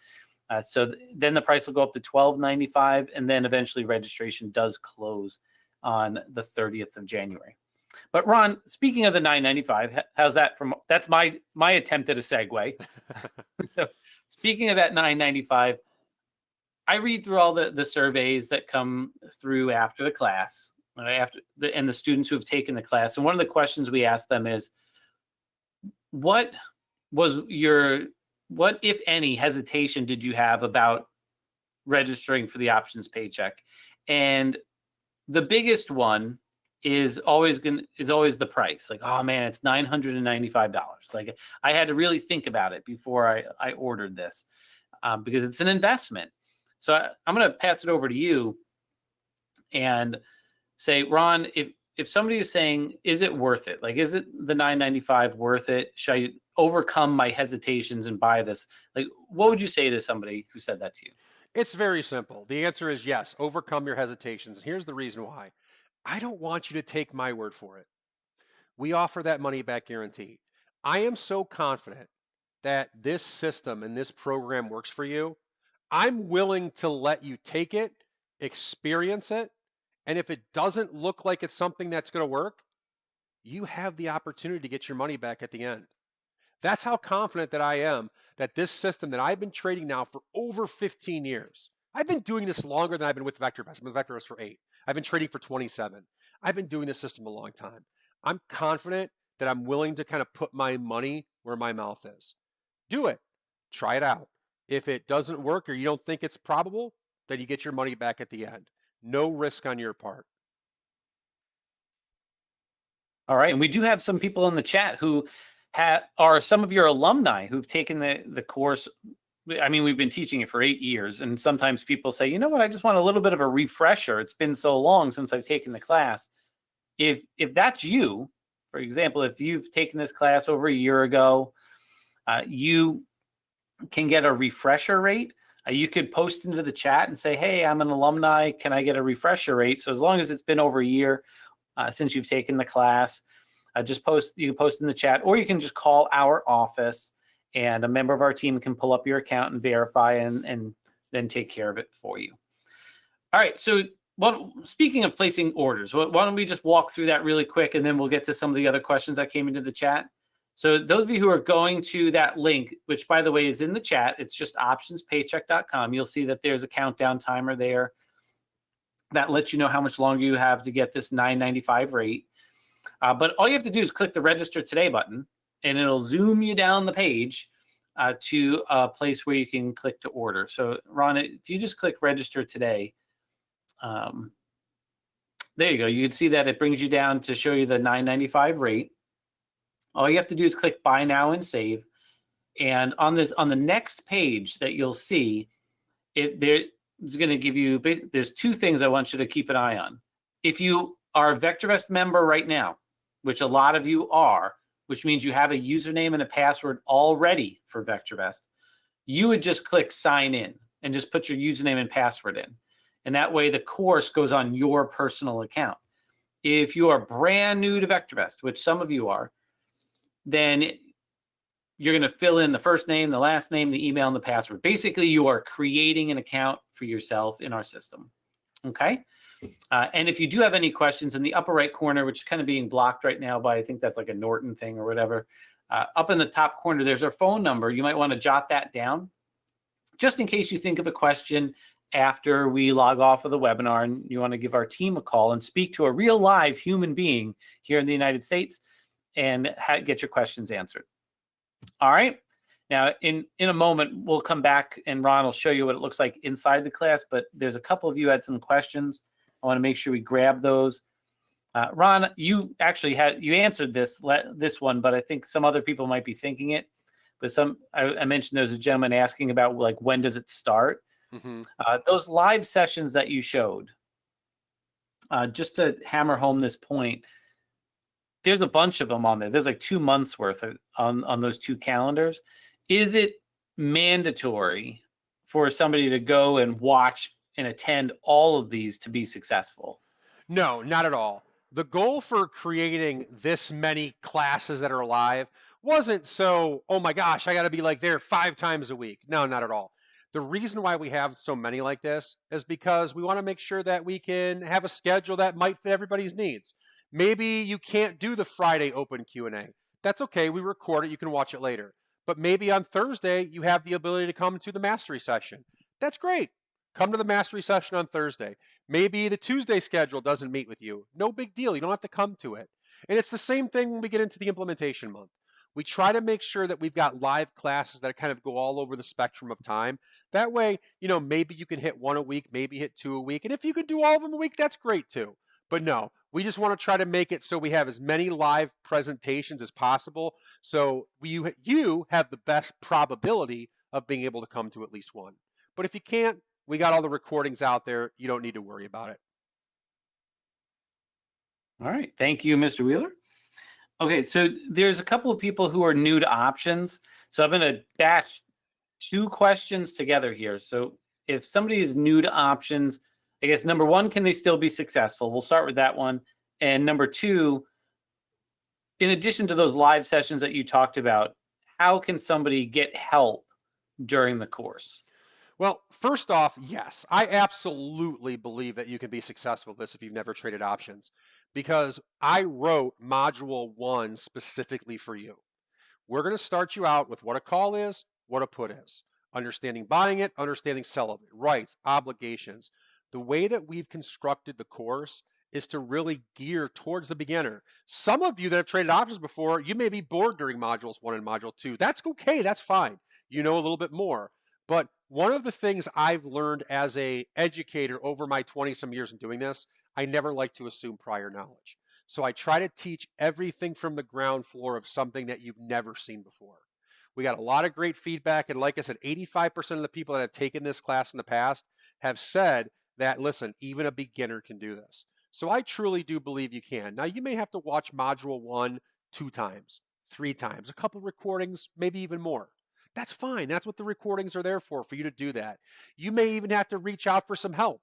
Then the price will go up to $12.95, and then eventually registration does close on the 30th of January. But Ron, speaking of the $9.95, how's that? That's my attempt at a segue. So speaking of that $9.95, I read through all the surveys that come through after the class, and the students who have taken the class. And one of the questions we ask them is, what, if any, hesitation did you have about registering for the options paycheck? And the biggest one is always the price. Like, oh man, it's $995. Like, I had to really think about it before I ordered this, because it's an investment. So I'm going to pass it over to you and say, Ron, if somebody is saying, is it worth it? Like, is it the $9.95 worth it? Should I overcome my hesitations and buy this? Like, what would you say to somebody who said that to you? It's very simple. The answer is yes, overcome your hesitations. And here's the reason why. I don't want you to take my word for it. We offer that money back guarantee. I am so confident that this system and this program works for you. I'm willing to let you take it, experience it, and if it doesn't look like it's something that's going to work, you have the opportunity to get your money back at the end. That's how confident that I am that this system that I've been trading now for over 15 years. I've been doing this longer than I've been with VectorVest. I've been with VectorVest for 8. I've been trading for 27. I've been doing this system a long time. I'm confident that I'm willing to kind of put my money where my mouth is. Do it. Try it out. If it doesn't work or you don't think it's probable, then you get your money back at the end. No risk on your part. All right. And we do have some people in the chat who are some of your alumni who've taken the course. I mean, we've been teaching it for 8 years, and sometimes people say, you know what, I just want a little bit of a refresher. It's been so long since I've taken the class. If that's you, for example, if you've taken this class over a year ago, you can get a refresher rate. You could post into the chat and say, hey, I'm an alumni. Can I get a refresher rate? So as long as it's been over a year since you've taken the class, you can post in the chat, or you can just call our office and a member of our team can pull up your account and verify and then take care of it for you. All right, so speaking of placing orders, why don't we just walk through that really quick, and then we'll get to some of the other questions that came into the chat. So those of you who are going to that link, which by the way is in the chat, it's just optionspaycheck.com. You'll see that there's a countdown timer there that lets you know how much longer you have to get this $9.95 rate. But all you have to do is click the register today button, and it'll zoom you down the page to a place where you can click to order. So Ron, if you just click register today, there you go. You can see that it brings you down to show you the $9.95 rate. All you have to do is click buy now and save. And on the next page that you'll see, it's going to give you, there's two things I want you to keep an eye on. If you are a VectorVest member right now, which a lot of you are, which means you have a username and a password already for VectorVest, you would just click sign in and just put your username and password in. And that way the course goes on your personal account. If you are brand new to VectorVest, which some of you are, then you're going to fill in the first name, the last name, the email, and the password. Basically, you are creating an account for yourself in our system. Okay? And if you do have any questions, in the upper right corner, which is kind of being blocked right now by, I think that's like a Norton thing or whatever, up in the top corner, there's our phone number. You might want to jot that down just in case you think of a question after we log off of the webinar and you want to give our team a call and speak to a real live human being here in the United States and get your questions answered. All right. Now, in a moment, we'll come back and Ron will show you what it looks like inside the class, but there's a couple of you had some questions. I want to make sure we grab those. Ron, you actually you answered this one, but I think some other people might be thinking it. But I mentioned there's a gentleman asking about like, when does it start? Mm-hmm. Those live sessions that you showed, just to hammer home this point, there's a bunch of them on there. There's like 2 months worth on those two calendars. Is it mandatory for somebody to go and watch and attend all of these to be successful? No, not at all. The goal for creating this many classes that are live wasn't so, oh my gosh, I got to be like there 5 times a week. No, not at all. The reason why we have so many like this is because we want to make sure that we can have a schedule that might fit everybody's needs. Maybe you can't do the Friday open Q&A. That's okay. We record it. You can watch it later. But maybe on Thursday, you have the ability to come to the mastery session. That's great. Come to the mastery session on Thursday. Maybe the Tuesday schedule doesn't meet with you. No big deal. You don't have to come to it. And it's the same thing when we get into the implementation month. We try to make sure that we've got live classes that kind of go all over the spectrum of time. That way, maybe you can hit 1 a week, maybe hit 2 a week. And if you can do all of them a week, that's great too. But no, we just want to try to make it so we have as many live presentations as possible. So you have the best probability of being able to come to at least one. But if you can't, we got all the recordings out there. You don't need to worry about it. All right. Thank you, Mr. Wheeler. Okay, so there's a couple of people who are new to options. So I'm going to batch 2 questions together here. So if somebody is new to options, I guess number 1, can they still be successful? We'll start with that one. And number 2, in addition to those live sessions that you talked about, how can somebody get help during the course? Well, first off, yes, I absolutely believe that you can be successful with this if you've never traded options, because I wrote module 1 specifically for you. We're going to start you out with what a call is, what a put is, understanding buying it, understanding sell of it, rights, obligations. The way that we've constructed the course is to really gear towards the beginner. Some of you that have traded options before, you may be bored during modules 1 and module 2. That's okay, that's fine. You know a little bit more. But one of the things I've learned as an educator over my 20-some years in doing this, I never like to assume prior knowledge. So I try to teach everything from the ground floor of something that you've never seen before. We got a lot of great feedback. And like I said, 85% of the people that have taken this class in the past have said that, listen, even a beginner can do this. So I truly do believe you can. Now, you may have to watch module 1 2 times, 3 times, a couple recordings, maybe even more. That's fine. That's what the recordings are there for you to do that. You may even have to reach out for some help.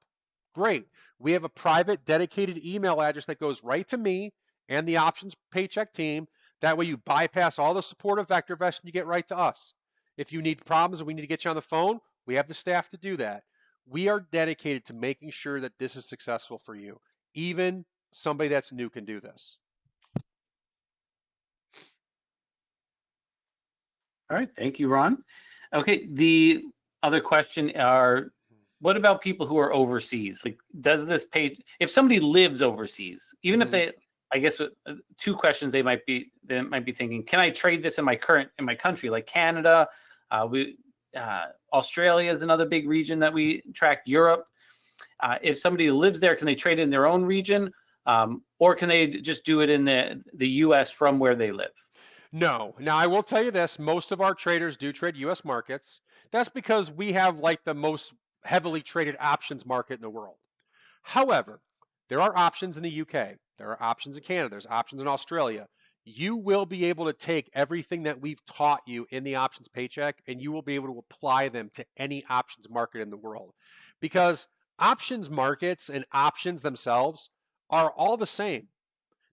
Great. We have a private, dedicated email address that goes right to me and the Options Paycheck team. That way you bypass all the support of VectorVest and you get right to us. If you need problems and we need to get you on the phone, we have the staff to do that. We are dedicated to making sure that this is successful for you. Even somebody that's new can do this. All right, thank you, Ron. Okay, the other question are, what about people who are overseas? Like, does this pay if somebody lives overseas, even if they, I guess, two questions they might be thinking: can I trade this in my country, like Canada? Australia is another big region that we track. Europe. If somebody lives there, can they trade it in their own region, or can they just do it in the U.S. from where they live? No. Now, I will tell you this, most of our traders do trade US markets. That's because we have like the most heavily traded options market in the world. However, there are options in the UK, there are options in Canada, there's options in Australia. You will be able to take everything that we've taught you in the options paycheck and you will be able to apply them to any options market in the world. Because options markets and options themselves are all the same.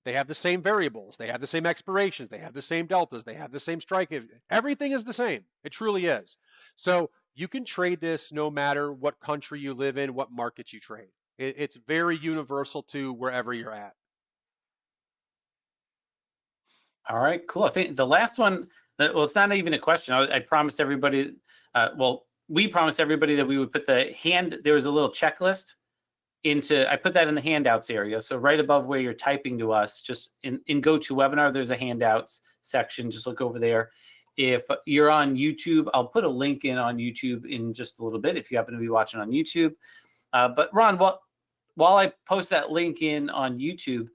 They have the same variables. They have the same expirations. They have the same deltas. They have the same strike. Everything is the same. It truly is. So you can trade this no matter what country you live in, what market you trade. It's very universal to wherever you're at. All right, cool. I think the last one, well, it's not even a question. I promised everybody, we promised everybody that we would put there was a little checklist I put that in the handouts area. So right above where you're typing to us, just in GoToWebinar, there's a handouts section. Just look over there. If you're on YouTube, I'll put a link in on YouTube in just a little bit if you happen to be watching on YouTube. But Ron, while I post that link in on YouTube,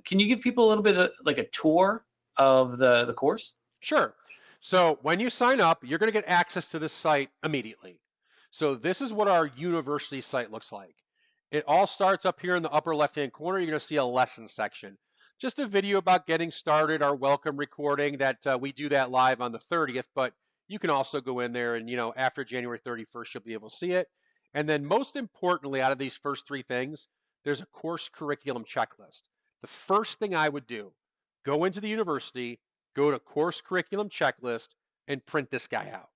can you give people a little bit of like a tour of the course? Sure. So when you sign up, you're going to get access to this site immediately. So this is what our university site looks like. It all starts up here in the upper left-hand corner. You're going to see a lesson section. Just a video about getting started, our welcome recording that we do that live on the 30th, but you can also go in there and, after January 31st, you'll be able to see it. And then most importantly, out of these first three things, there's a course curriculum checklist. The first thing I would do, go into the university, go to course curriculum checklist, and print this guy out.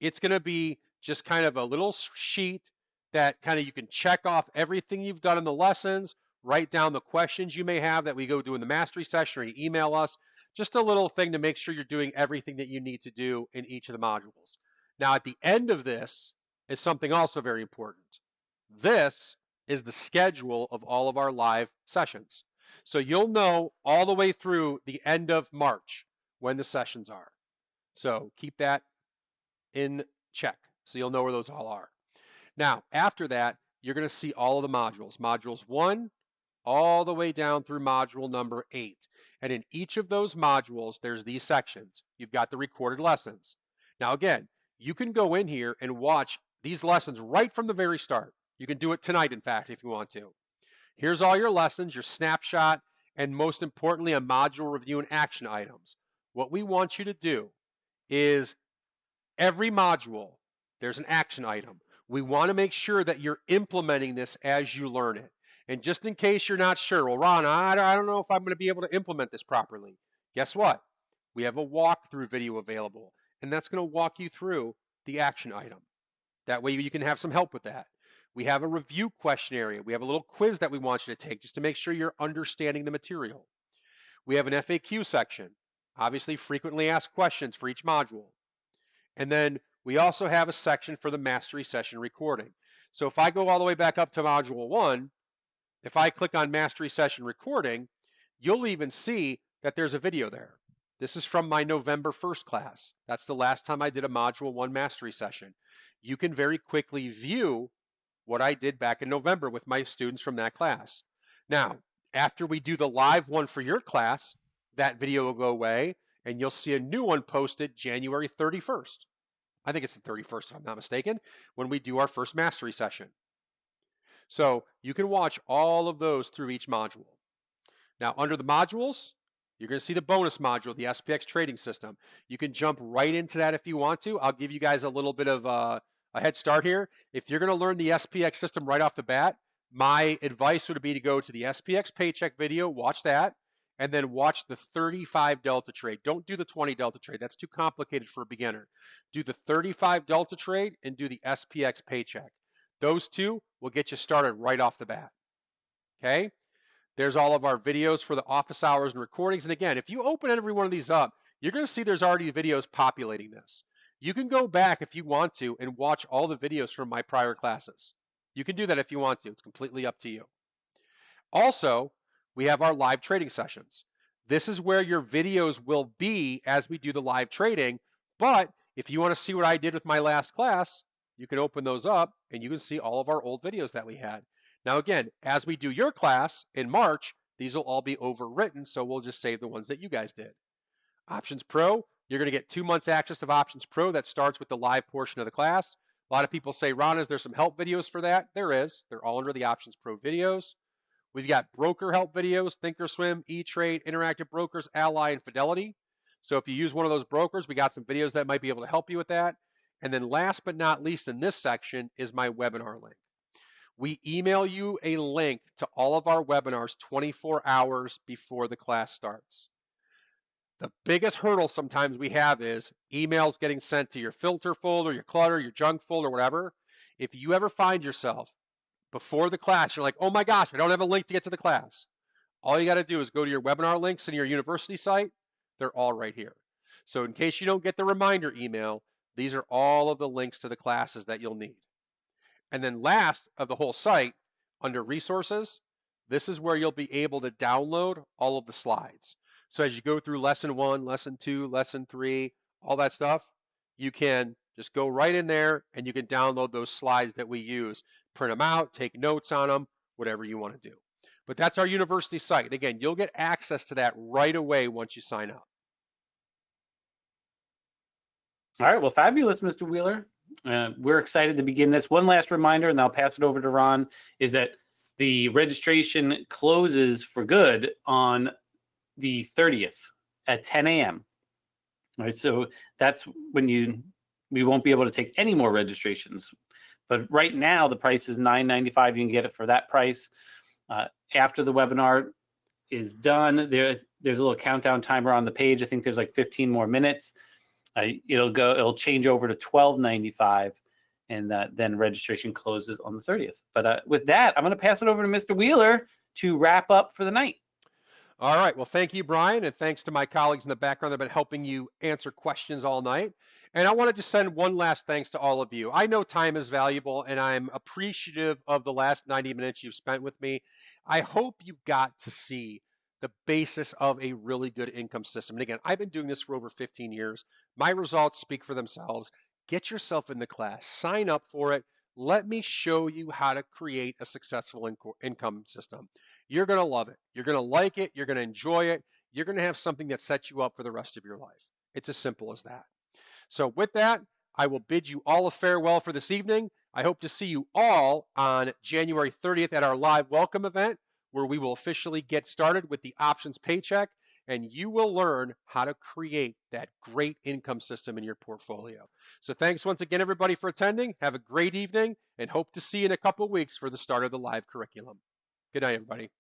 It's going to be just kind of a little sheet that kind of you can check off everything you've done in the lessons, write down the questions you may have that we go do in the mastery session, or you email us. Just a little thing to make sure you're doing everything that you need to do in each of the modules. Now, at the end of this is something also very important. This is the schedule of all of our live sessions. So you'll know all the way through the end of March when the sessions are. So keep that in check so you'll know where those all are. Now, after that, you're going to see all of the modules. Modules 1 all the way down through module number 8. And in each of those modules, there's these sections. You've got the recorded lessons. Now, again, you can go in here and watch these lessons right from the very start. You can do it tonight, in fact, if you want to. Here's all your lessons, your snapshot, and most importantly, a module review and action items. What we want you to do is every module, there's an action item. We want to make sure that you're implementing this as you learn it. And just in case you're not sure, well, Ron, I don't know if I'm going to be able to implement this properly. Guess what? We have a walkthrough video available, and that's going to walk you through the action item. That way you can have some help with that. We have a review question area. We have a little quiz that we want you to take just to make sure you're understanding the material. We have an FAQ section, obviously frequently asked questions for each module. And then we also have a section for the mastery session recording. So if I go all the way back up to module 1, if I click on mastery session recording, you'll even see that there's a video there. This is from my November 1st class. That's the last time I did a module 1 mastery session. You can very quickly view what I did back in November with my students from that class. Now, after we do the live one for your class, that video will go away and you'll see a new one posted January 31st. I think it's the 31st, if I'm not mistaken, when we do our first mastery session. So you can watch all of those through each module. Now, under the modules, you're going to see the bonus module, the SPX trading system. You can jump right into that if you want to. I'll give you guys a little bit of a head start here. If you're going to learn the SPX system right off the bat, my advice would be to go to the SPX paycheck video, watch that, and then watch the 35 delta trade. Don't do the 20 delta trade. That's too complicated for a beginner. Do the 35 delta trade and do the SPX paycheck. Those two will get you started right off the bat. Okay? There's all of our videos for the office hours and recordings. And again, if you open every one of these up, you're going to see there's already videos populating this. You can go back if you want to and watch all the videos from my prior classes. You can do that if you want to. It's completely up to you. Also, we have our live trading sessions. This is where your videos will be as we do the live trading. But if you want to see what I did with my last class, you can open those up and you can see all of our old videos that we had. Now, again, as we do your class in March, these will all be overwritten, so we'll just save the ones that you guys did. Options Pro, you're going to get 2 months access of Options Pro. That starts with the live portion of the class. A lot of people say, Ron, is there some help videos for that? There is. They're all under the Options Pro videos. We've got broker help videos, Thinkorswim, E-Trade, Interactive Brokers, Ally, and Fidelity. So if you use one of those brokers, we got some videos that might be able to help you with that. And then last but not least in this section is my webinar link. We email you a link to all of our webinars 24 hours before the class starts. The biggest hurdle sometimes we have is emails getting sent to your filter folder, your clutter, your junk folder, whatever. If you ever find yourself before the class, you're like, oh my gosh, I don't have a link to get to the class. All you got to do is go to your webinar links in your university site. They're all right here. So in case you don't get the reminder email, these are all of the links to the classes that you'll need. And then last of the whole site, under resources, this is where you'll be able to download all of the slides. So as you go through lesson 1, lesson 2, lesson 3, all that stuff, you can just go right in there and you can download those slides that we use, print them out, take notes on them, whatever you want to do. But that's our university site. Again, you'll get access to that right away once you sign up. All right, well, fabulous, Mr. Wheeler. We're excited to begin this. One last reminder, and I'll pass it over to Ron, is that the registration closes for good on the 30th at 10 a.m. All right, so that's when we won't be able to take any more registrations. But right now, the price is $9.95. You can get it for that price. After the webinar is done, there's a little countdown timer on the page. I think there's like 15 more minutes. It'll change over to $12.95, and then registration closes on the 30th. But with that, I'm going to pass it over to Mr. Wheeler to wrap up for the night. All right. Well, thank you, Brian, and thanks to my colleagues in the background that have been helping you answer questions all night. And I wanted to send one last thanks to all of you. I know time is valuable, and I'm appreciative of the last 90 minutes you've spent with me. I hope you got to see the basis of a really good income system. And again, I've been doing this for over 15 years. My results speak for themselves. Get yourself in the class, sign up for it. Let me show you how to create a successful income system. You're going to love it. You're going to like it. You're going to enjoy it. You're going to have something that sets you up for the rest of your life. It's as simple as that. So with that, I will bid you all a farewell for this evening. I hope to see you all on January 30th at our live welcome event, where we will officially get started with the options paycheck, and you will learn how to create that great income system in your portfolio. So thanks once again, everybody, for attending. Have a great evening, and hope to see you in a couple of weeks for the start of the live curriculum. Good night, everybody.